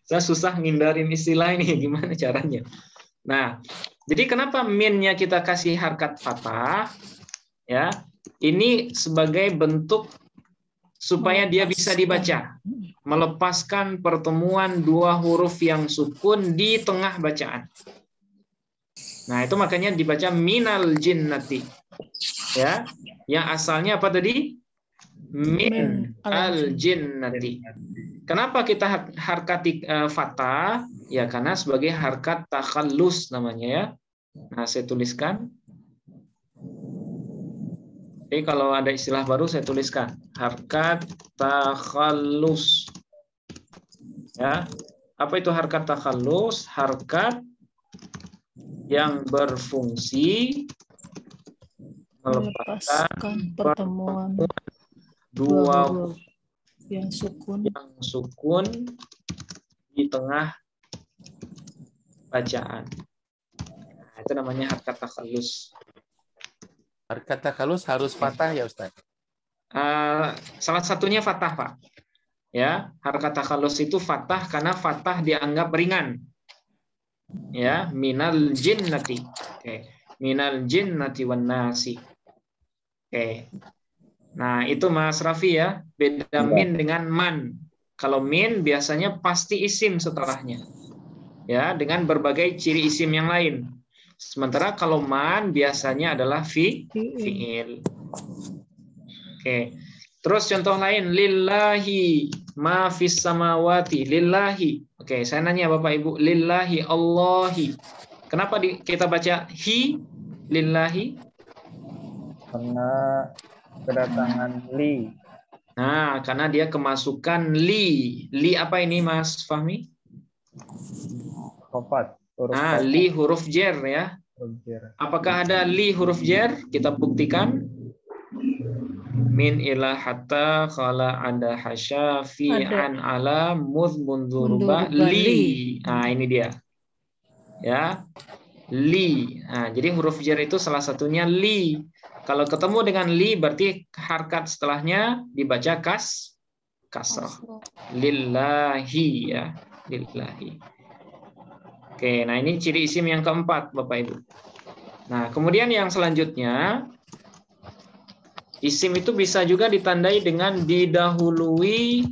A: Saya susah ngindarin istilah ini, gimana caranya? Nah, jadi kenapa minnya kita kasih harkat fathah? Ya, ini sebagai bentuk supaya dia bisa dibaca, melepaskan pertemuan dua huruf yang sukun di tengah bacaan. Nah, itu makanya dibaca minal jinnati. Ya, yang asalnya apa tadi? Min al jinnati. Kenapa kita harkati fathah? Ya karena sebagai harkat takhallus namanya ya. Nah, saya tuliskan. Jadi kalau ada istilah baru saya tuliskan. Harkat takhallus. Ya. Apa itu harkat takhallus? Harkat yang berfungsi melepaskan pertemuan dua huruf yang sukun di tengah bacaan. Nah, itu namanya harkat takhallus.
D: Harkat takhallus harus fathah ya Ustaz?
A: Salah satunya fathah, Pak. Ya, harkat takhallus itu fathah karena fathah dianggap ringan. Ya, minal jinnati. Oke. Minal jinnati wan nasi. Oke. Nah, itu Mas Raffi ya. Beda min dengan man. Kalau min biasanya pasti isim setelahnya. Ya, dengan berbagai ciri isim yang lain. Sementara kalau man biasanya adalah fi'il. Oke. Terus contoh lain, lillahi ma fis samawati. Lillahi. Oke, saya nanya Bapak Ibu, lillahi Allahi. Kenapa kita baca hi lillahi?
E: Karena kedatangan li.
A: Nah, karena dia kemasukan li. Li apa ini Mas Fahmi?
E: Khafat.
A: Li huruf jer ya. Apakah ada li huruf jer? Kita buktikan. Min ila hatta khala ada hasya fi an ala mudh munduruba li. Nah, ini dia. Ya. Li. Nah, jadi huruf jer itu salah satunya li. Kalau ketemu dengan li berarti harkat setelahnya dibaca kasrah. Lillahi ya, lillahi. Oke, nah ini ciri isim yang keempat Bapak Ibu. Nah, kemudian yang selanjutnya isim itu bisa juga ditandai dengan didahului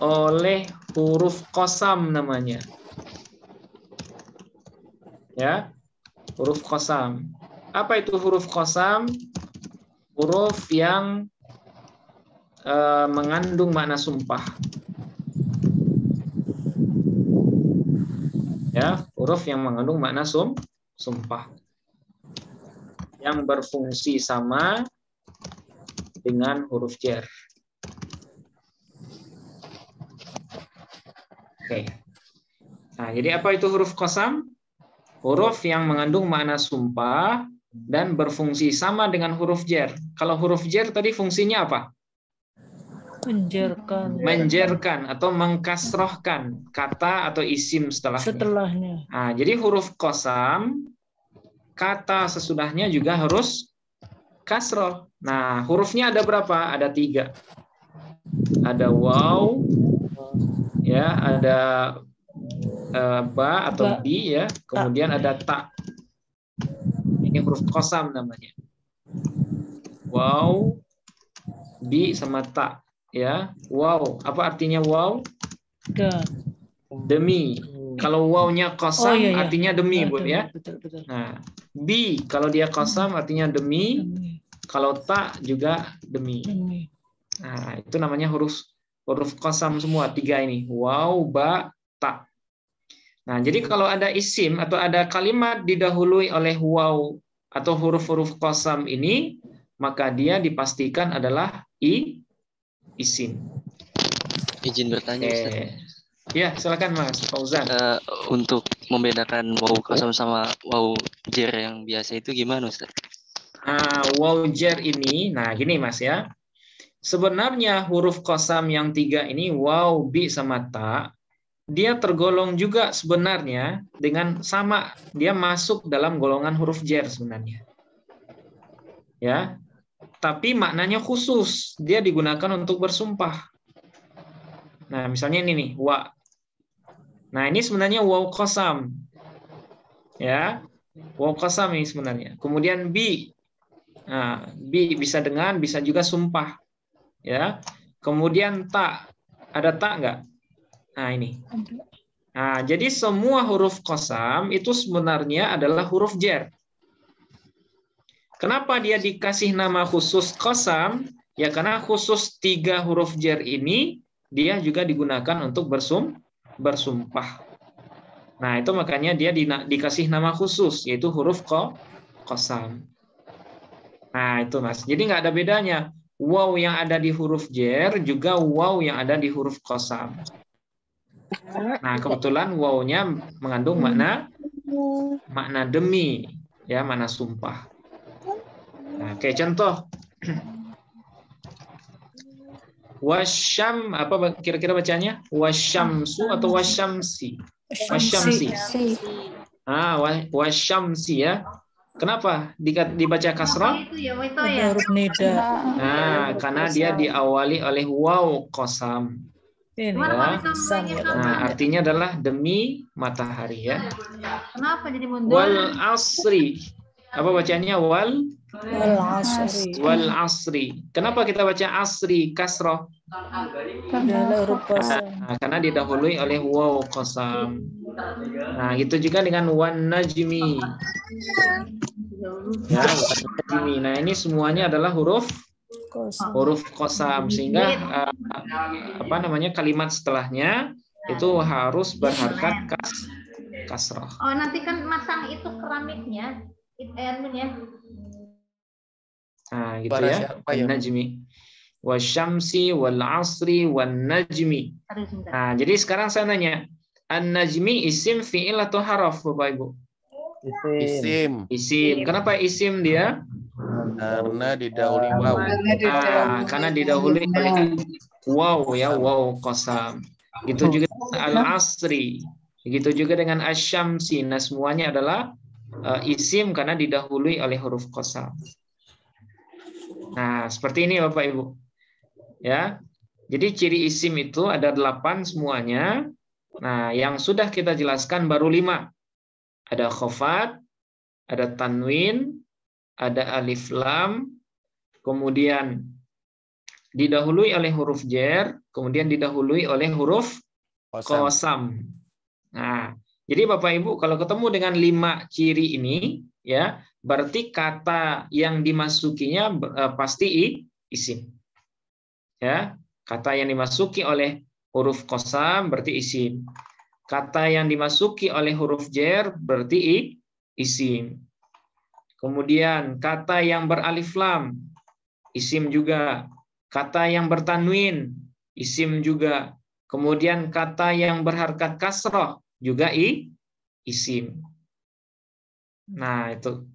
A: oleh huruf qasam namanya. Ya. Huruf qasam. Apa itu huruf qasam? Huruf yang mengandung makna sumpah. Ya, huruf yang mengandung makna sumpah. Yang berfungsi sama dengan huruf jar. Oke. Nah, jadi apa itu huruf qasam? Huruf yang mengandung makna sumpah dan berfungsi sama dengan huruf jar. Kalau huruf jar tadi fungsinya apa? Menjerkan atau mengkasrohkan kata atau isim setelahnya. Nah, jadi huruf qasam kata sesudahnya juga harus kasroh. Nah, hurufnya ada berapa? Ada 3. Ada waw, ya, ada ba atau bi ya, kemudian ada ta. Ini huruf qasam namanya. Waw, bi sama ta ya. Wow, apa artinya wow? Demi. Kalau wawnya qasam artinya demi, Bu ya. Nah, bi kalau dia qasam artinya demi. Kalau ta juga demi. Nah, itu namanya huruf qasam semua tiga ini. Waw, ba, ta. Nah, jadi kalau ada isim atau ada kalimat didahului oleh waw atau huruf-huruf qasam ini, maka dia dipastikan adalah isim.
B: Izin bertanya, Ustaz.
A: Ya, silakan Mas Fauzan.
B: Untuk membedakan waw qasam sama waw jar yang biasa itu gimana, Ustaz?
A: Waw jar ini, nah gini Mas ya. Sebenarnya huruf qasam yang tiga ini, waw, bi, sama ta, dia tergolong juga sebenarnya dengan sama, dia masuk dalam golongan huruf jar sebenarnya. Ya. Tapi maknanya khusus, dia digunakan untuk bersumpah. Nah, misalnya ini nih, wa. Nah, ini sebenarnya waw qasam. Ya. Waw qasam ini sebenarnya. Kemudian bi. Nah, bi bisa dengan, bisa juga sumpah. Ya. Kemudian ta. Ada ta enggak? Nah, ini. Nah, jadi semua huruf qasam itu sebenarnya adalah huruf jar. Kenapa dia dikasih nama khusus qasam? Ya karena khusus 3 huruf jar ini dia juga digunakan untuk bersumpah. Nah, itu makanya dia dikasih nama khusus, yaitu huruf qasam. Nah, itu Mas. Jadi nggak ada bedanya. Waw yang ada di huruf jar juga waw yang ada di huruf qasam. Nah, kebetulan waw-nya mengandung makna demi, ya, makna sumpah. Nah, kayak contoh. Wasyam, apa kira-kira bacanya? Wasyamsu atau wasyamsi? Wasyamsi. Wasyamsi ya. Kenapa dibaca kasrah?
C: Huruf nida.
A: Nah, karena dia diawali oleh waw qasam. Ya. Nah, artinya adalah demi matahari ya.
C: Kenapa jadi mundur?
A: Wal asri. Apa bacanya? Wal asri. Kenapa kita baca asri kasroh? Karena didahului oleh waw qasam. Nah, itu juga dengan wan najmi. Ya, wan najmi. Nah, ini semuanya adalah huruf qasam, sehingga kalimat setelahnya itu harus berharkat kasroh.
C: Oh, nanti kan masang itu keramiknya.
A: Nah, gitu ya. Najmi. Wasyamsi wal asri wan najmi. Nah, jadi sekarang saya nanya, an-najmi isim, fi'il atau haraf, Bapak Ibu? Isim. Kenapa isim dia?
D: Karena didahului waw.
A: Karena didahului oleh waw ya, waw qasam. Gitu juga al-asri. Begitu juga dengan asyamsi. Nah, semuanya adalah isim karena didahului oleh huruf qasam. Nah, seperti ini Bapak Ibu. Ya. Jadi ciri isim itu ada 8 semuanya. Nah, yang sudah kita jelaskan baru 5. Ada khafat, ada tanwin, ada alif lam, kemudian didahului oleh huruf jar, kemudian didahului oleh huruf qasam. Nah, jadi Bapak Ibu kalau ketemu dengan 5 ciri ini, ya, berarti kata yang dimasukinya pasti isim. Ya, kata yang dimasuki oleh huruf qasam berarti isim. Kata yang dimasuki oleh huruf jar berarti isim. Kemudian kata yang beralif lam isim juga. Kata yang bertanwin isim juga. Kemudian kata yang berharkat kasrah juga isim. Nah, itu.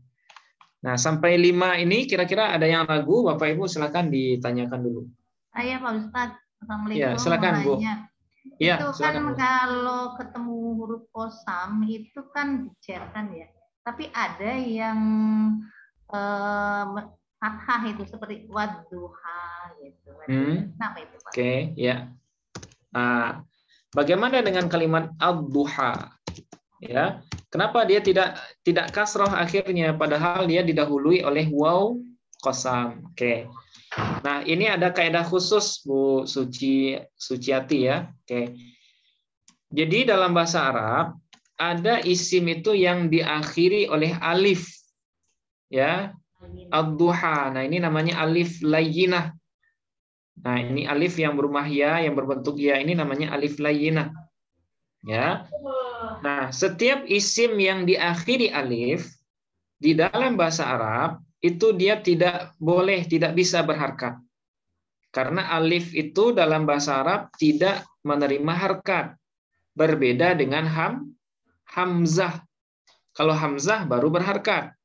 A: Nah, sampai 5 ini kira-kira ada yang ragu, Bapak Ibu silakan ditanyakan dulu.
C: Saya Pak Ustadz, Assalamualaikum.
A: Ya, silakan Bu. Ya,
C: itu
A: silakan,
C: kan
A: Bu.
C: kalau ketemu huruf qasam itu kan jar kan ya. Tapi ada yang fathah itu seperti wadduha gitu. Kenapa itu Pak?
A: Oke, ya. Nah, bagaimana dengan kalimat ad-duha? Ya, kenapa dia tidak kasroh akhirnya padahal dia didahului oleh waw qasam. Oke. Nah, ini ada kaidah khusus Bu Suciati ya. Oke. Jadi dalam bahasa Arab ada isim itu yang diakhiri oleh alif. Ya. Ad-duha. Nah, ini namanya alif layyinah. Nah, ini alif yang berumah ya, yang berbentuk ya, ini namanya alif layyinah. Ya. Nah, setiap isim yang diakhiri alif di dalam bahasa Arab itu dia tidak bisa berharkat. Karena alif itu dalam bahasa Arab tidak menerima harkat. Berbeda dengan hamzah. Kalau hamzah baru berharkat.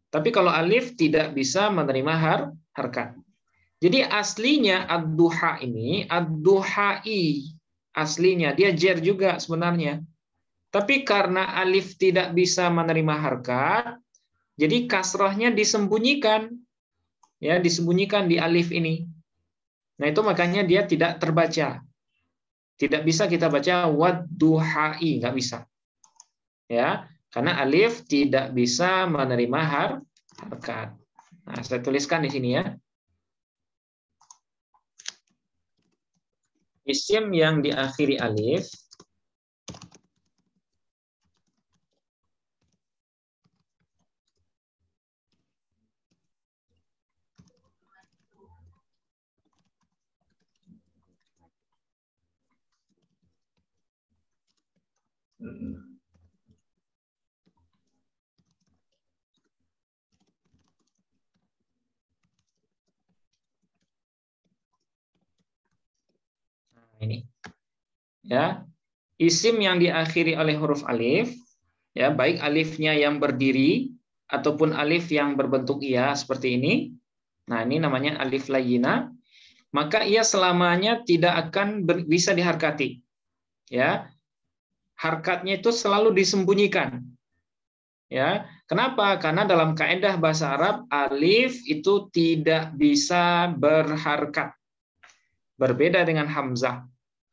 A: Tapi kalau alif tidak bisa menerima harkat. Jadi aslinya ad-duha ini ad-duhai. Aslinya dia jer juga sebenarnya. Tapi karena alif tidak bisa menerima harkat, jadi kasrohnya disembunyikan. Ya, disembunyikan di alif ini. Nah, itu makanya dia tidak terbaca. Tidak bisa kita baca wad-duhai, nggak bisa. Ya, karena alif tidak bisa menerima harkat. Nah, saya tuliskan di sini ya. Isim yang diakhiri alif ini. Ya. Isim yang diakhiri oleh huruf alif, ya, baik alifnya yang berdiri ataupun alif yang berbentuk ya seperti ini. Nah, ini namanya alif layyinah. Maka ia selamanya tidak akan bisa diharkati. Ya. Harkatnya itu selalu disembunyikan. Ya. Kenapa? Karena dalam kaidah bahasa Arab alif itu tidak bisa berharkat. Berbeda dengan hamzah.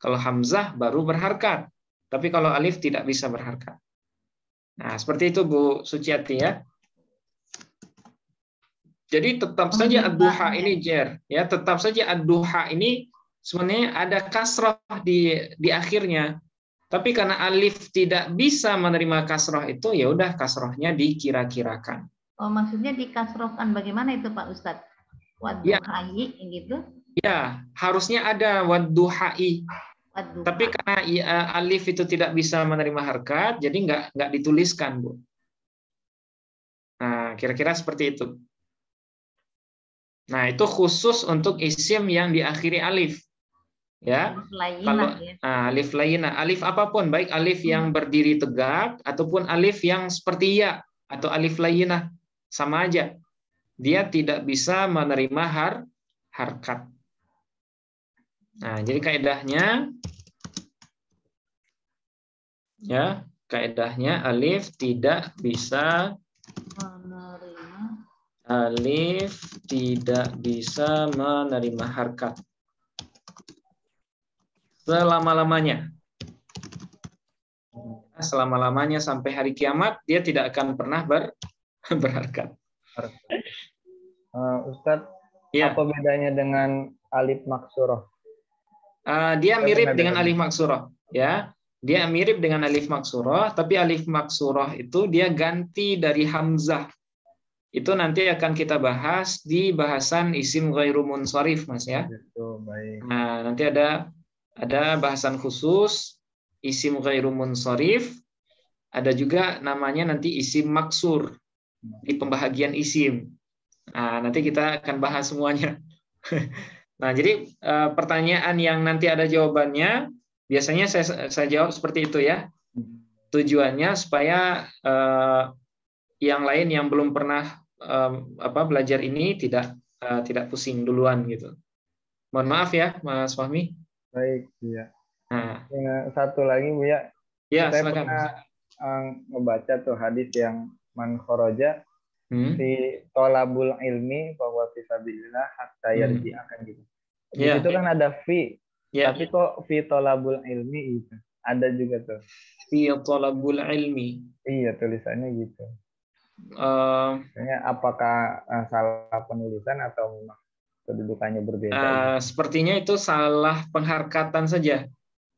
A: Kalau hamzah baru berharkat. Tapi kalau alif tidak bisa berharkat. Nah, seperti itu Bu Suciati ya. Jadi tetap saja ad-duha ini jer, ya, tetap saja ad-duha ini sebenarnya ada kasroh di akhirnya. Tapi karena alif tidak bisa menerima kasroh itu, ya udah kasrohnya dikira-kirakan.
C: Oh, maksudnya dikasrohkan bagaimana itu Pak Ustadz? Wad-duhai gitu?
A: Ya, harusnya ada wad-duhai. Tapi karena alif itu tidak bisa menerima harkat, jadi nggak dituliskan, Bu. Nah, kira-kira seperti itu. Nah, itu khusus untuk isim yang diakhiri alif. Ya. Kalau alif layyinah, alif apapun, baik alif yang berdiri tegak ataupun alif yang seperti ya atau alif layyinah, sama aja. Dia tidak bisa menerima harkat. Nah, jadi kaidahnya ya, kaidahnya alif tidak bisa menerima harkat selama-lamanya. Selama-lamanya sampai hari kiamat dia tidak akan pernah berharkat.
E: Ustadz, apa bedanya dengan alif maksurah?
A: Dia mirip dengan alif maksurah, ya. Dia mirip dengan alif maksurah, tapi alif maksurah itu dia ganti dari hamzah. Itu nanti akan kita bahas di bahasan isim ghairu munsharif, Mas ya. Nah, nanti ada bahasan khusus isim ghairu munsharif, ada juga namanya nanti isim maksur di pembahagian isim. Nah, nanti kita akan bahas semuanya. Nah, jadi pertanyaan yang nanti ada jawabannya, biasanya saya jawab seperti itu ya. Tujuannya supaya yang lain yang belum pernah belajar ini tidak pusing duluan gitu. Mohon maaf ya, Mas Fahmi.
E: Baik, iya.
A: Nah,
E: satu lagi Bu ya.
A: Ya,
E: saya
A: silakan.
E: pernah ngebaca tuh hadis yang man kharaja fi thalabul ilmi bahwa fisabilillah hatta yarji akan gitu. Di situ kan ada fi
A: Ya.
E: Tapi kok fi thalabul ilmi itu? Ada juga tuh.
A: Fi thalabul ilmi.
E: Iya, tulisannya gitu. Apakah salah penulisan atau memang kedudukannya berbeda?
A: Sepertinya itu salah pengharkatan saja.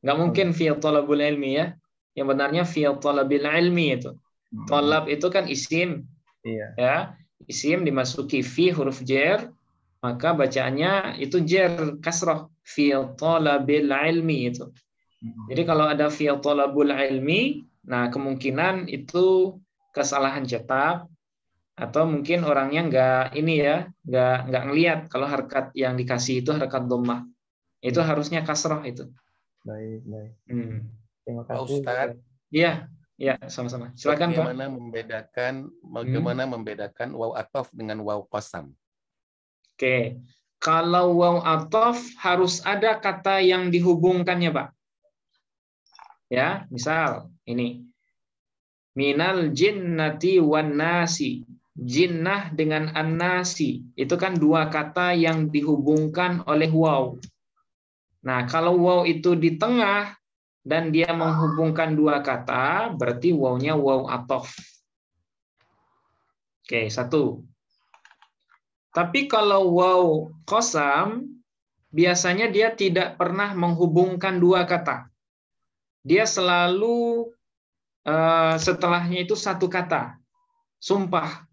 A: Nggak mungkin fi thalabul ilmi ya. Yang benarnya fi thalabil ilmi itu. Thalab itu kan isim.
E: Iya.
A: Ya, isim dimasuki fi huruf jar, maka bacaannya itu jar kasrah fi thalabil ilmi itu. Jadi kalau ada fi thalabul ilmi, nah kemungkinan itu kesalahan cetak atau mungkin orangnya nggak ngelihat kalau harkat yang dikasih itu harkat dhammah. Itu harusnya kasrah itu.
E: Baik. Terima
D: Pak
E: kasih.
D: Ustadz.
A: Iya, sama-sama. Silakan, Pak.
D: Bagaimana membedakan waw ataf dengan waw qasam?
A: Oke. Kalau waw ataf harus ada kata yang dihubungkannya, Pak. Ya, misal ini. Minal jinnati wan nasi. Jinnah dengan an-nasi. Itu kan dua kata yang dihubungkan oleh waw. Nah, kalau waw itu di tengah dan dia menghubungkan dua kata, berarti wawnya waw ataf. Oke, satu. Tapi kalau waw qasam, biasanya dia tidak pernah menghubungkan dua kata. Dia selalu setelahnya itu satu kata. Sumpah.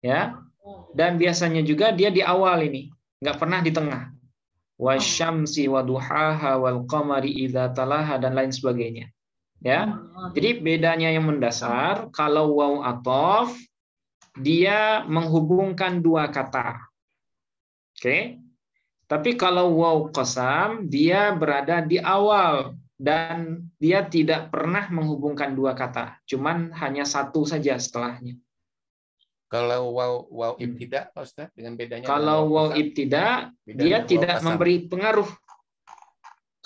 A: Ya. Dan biasanya juga dia di awal ini, nggak pernah di tengah. Wasyamsi waduhaha wal qamari idza talaha dan lain sebagainya. Ya. Jadi bedanya yang mendasar kalau waw ataf dia menghubungkan dua kata. Oke. Tapi kalau waw qasam dia berada di awal dan dia tidak pernah menghubungkan dua kata, cuman hanya satu saja setelahnya.
D: Kalau waw ibtida, Pak Ustaz, dengan bedanya.
A: Kalau waw ibtida, dia tidak memberi pengaruh.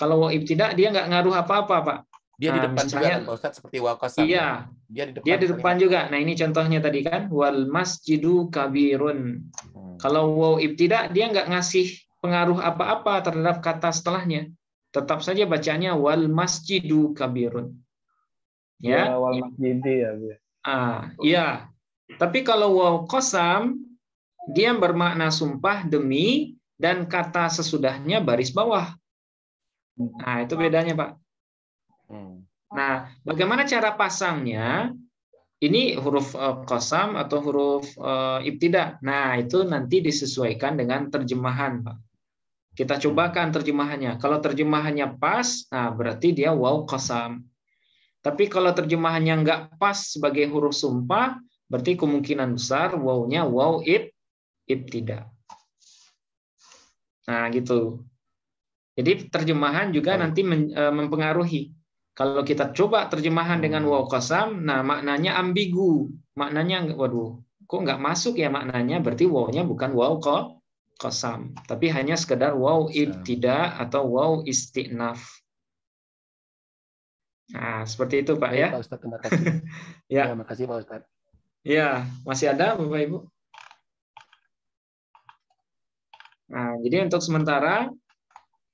A: Kalau waw ibtida, dia nggak ngaruh apa-apa, Pak.
D: Dia di depan juga kan, Pak Ustaz, seperti waw qasam.
A: Iya, dia di depan juga. Nah, ini contohnya tadi kan, wal masjidu kabirun. Kalau waw ibtida, dia nggak ngasih pengaruh apa-apa terhadap kata setelahnya. Tetap saja bacanya wal masjidu kabirun. Ya,
E: wal masjidi ya.
A: Iya. Tapi kalau waw qasam, dia bermakna sumpah demi dan kata sesudahnya baris bawah. Nah, itu bedanya, Pak. Nah, bagaimana cara pasangnya? Ini huruf qasam atau huruf ibtida. Nah, itu nanti disesuaikan dengan terjemahan, Pak. Kita cobakan terjemahannya. Kalau terjemahannya pas, nah berarti dia waw qasam. Tapi kalau terjemahannya nggak pas sebagai huruf sumpah, berarti kemungkinan besar wawnya waw ibtida. Nah, gitu. Jadi terjemahan juga nanti mempengaruhi. Kalau kita coba terjemahan dengan waw qasam, nah maknanya ambigu. Maknanya, waduh, kok nggak masuk ya maknanya, berarti wawnya bukan waw qasam, tapi hanya sekedar waw ibtida atau waw istinaf. Nah, seperti itu, Pak. Ya.
D: Pak Ustadz, terima kasih.
A: Ya,
D: terima kasih, Pak Ustadz.
A: Ya, masih ada Bapak Ibu? Nah, jadi untuk sementara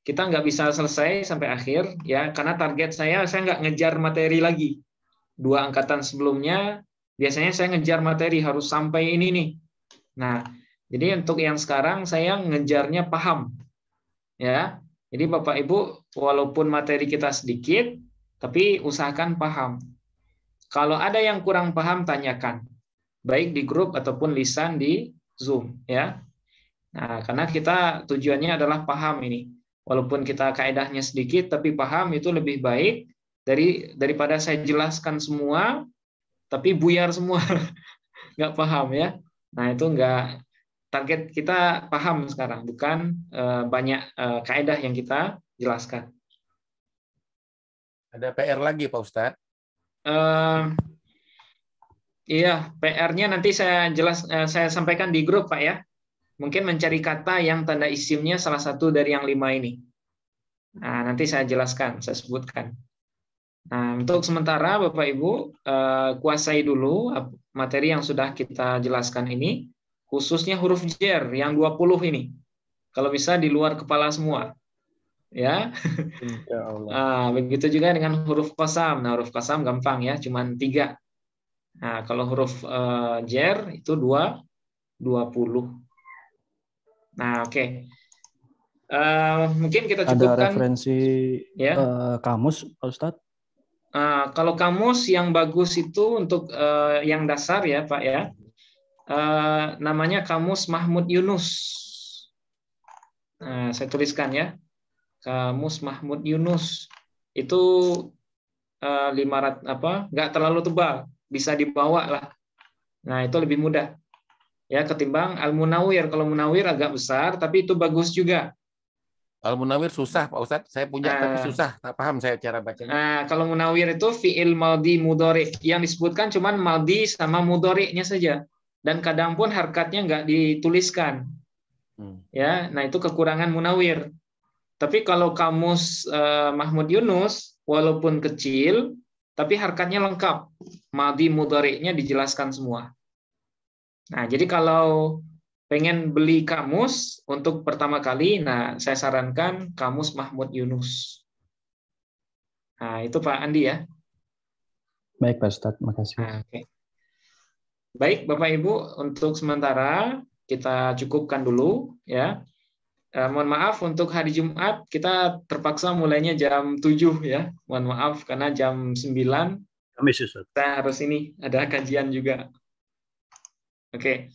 A: kita nggak bisa selesai sampai akhir ya, karena target saya nggak ngejar materi lagi. 2 angkatan sebelumnya biasanya saya ngejar materi harus sampai ini nih. Nah, jadi untuk yang sekarang saya ngejarnya paham. Ya. Jadi Bapak Ibu walaupun materi kita sedikit tapi usahakan paham. Kalau ada yang kurang paham tanyakan. Baik di grup ataupun lisan di Zoom ya. Nah, karena kita tujuannya adalah paham ini. Walaupun kita kaedahnya sedikit tapi paham itu lebih baik daripada saya jelaskan semua tapi buyar semua. Nggak paham ya. Nah, itu nggak, target kita paham sekarang, bukan banyak kaedah yang kita jelaskan.
D: Ada PR lagi, Pak Ustadz?
A: Iya, PR-nya nanti saya sampaikan di grup, Pak ya. Mungkin mencari kata yang tanda isimnya salah satu dari yang 5 ini. Nah, nanti saya jelaskan, saya sebutkan. Nah, untuk sementara Bapak Ibu kuasai dulu materi yang sudah kita jelaskan ini, khususnya huruf jar yang 20 ini. Kalau bisa di luar kepala semua. ya. Begitu juga dengan huruf qasam. Nah, huruf qasam gampang ya, cuman 3. Nah, kalau huruf jer itu 20. Nah, oke. Mungkin kita cukupkan.
F: Ada referensi
A: ya.
F: Kamus, Pak Ustadz?
A: Kalau kamus yang bagus itu untuk yang dasar ya, Pak ya. Namanya Kamus Mahmud Yunus. Nah, saya tuliskan ya. Kamus Mahmud Yunus. Itu 500 nggak terlalu tebal, bisa dibawa lah. Nah, itu lebih mudah. Ya, ketimbang Al-Munawwir. Kalau Munawwir agak besar, tapi itu bagus juga.
D: Al-Munawwir susah, Pak Ustadz. Saya punya tapi susah. Tak paham saya cara bacanya.
A: Kalau Munawwir itu fi'il madhi mudhari. Yang disebutkan cuman madhi sama mudhari'nya saja. Dan kadang pun harkatnya nggak dituliskan. Ya, nah itu kekurangan Munawwir. Tapi kalau kamus Mahmud Yunus, walaupun kecil, tapi harkatnya lengkap. Madhi mudhari'nya dijelaskan semua. Nah, jadi kalau pengen beli kamus untuk pertama kali, nah saya sarankan Kamus Mahmud Yunus. Nah, itu Pak Andi ya.
F: Baik Pak Ustadz, makasih.
A: Oke. Baik Bapak Ibu, untuk sementara kita cukupkan dulu ya. Mohon maaf untuk hari Jumat kita terpaksa mulainya jam 7 ya. Mohon maaf karena jam 9 kita harus ini ada kajian juga. Oke.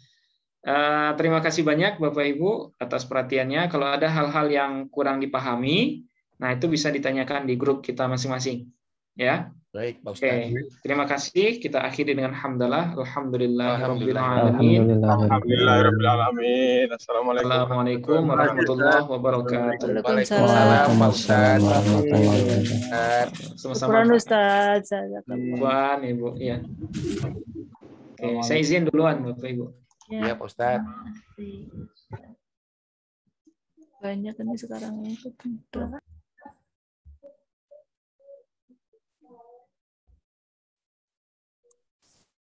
A: Terima kasih banyak Bapak Ibu atas perhatiannya. Kalau ada hal-hal yang kurang dipahami, nah itu bisa ditanyakan di grup kita masing-masing. Ya.
D: Baik, Pak Ustadz.
A: Oke. Terima kasih. Kita akhiri dengan hamdalah. Alhamdulillahirabbil alamin.
I: Alhamdulillahirabbil alamin.
A: Assalamualaikum warahmatullahi wabarakatuh.
D: Waalaikumsalam Pak Ustadz.
A: Sama-sama.
J: Ustaz.
A: Buan Ibu, ya. Oke, saya izin duluan Bapak Ibu.
D: Ya, Pak Ustadz.
J: Banyak ini sekarang yang ikut.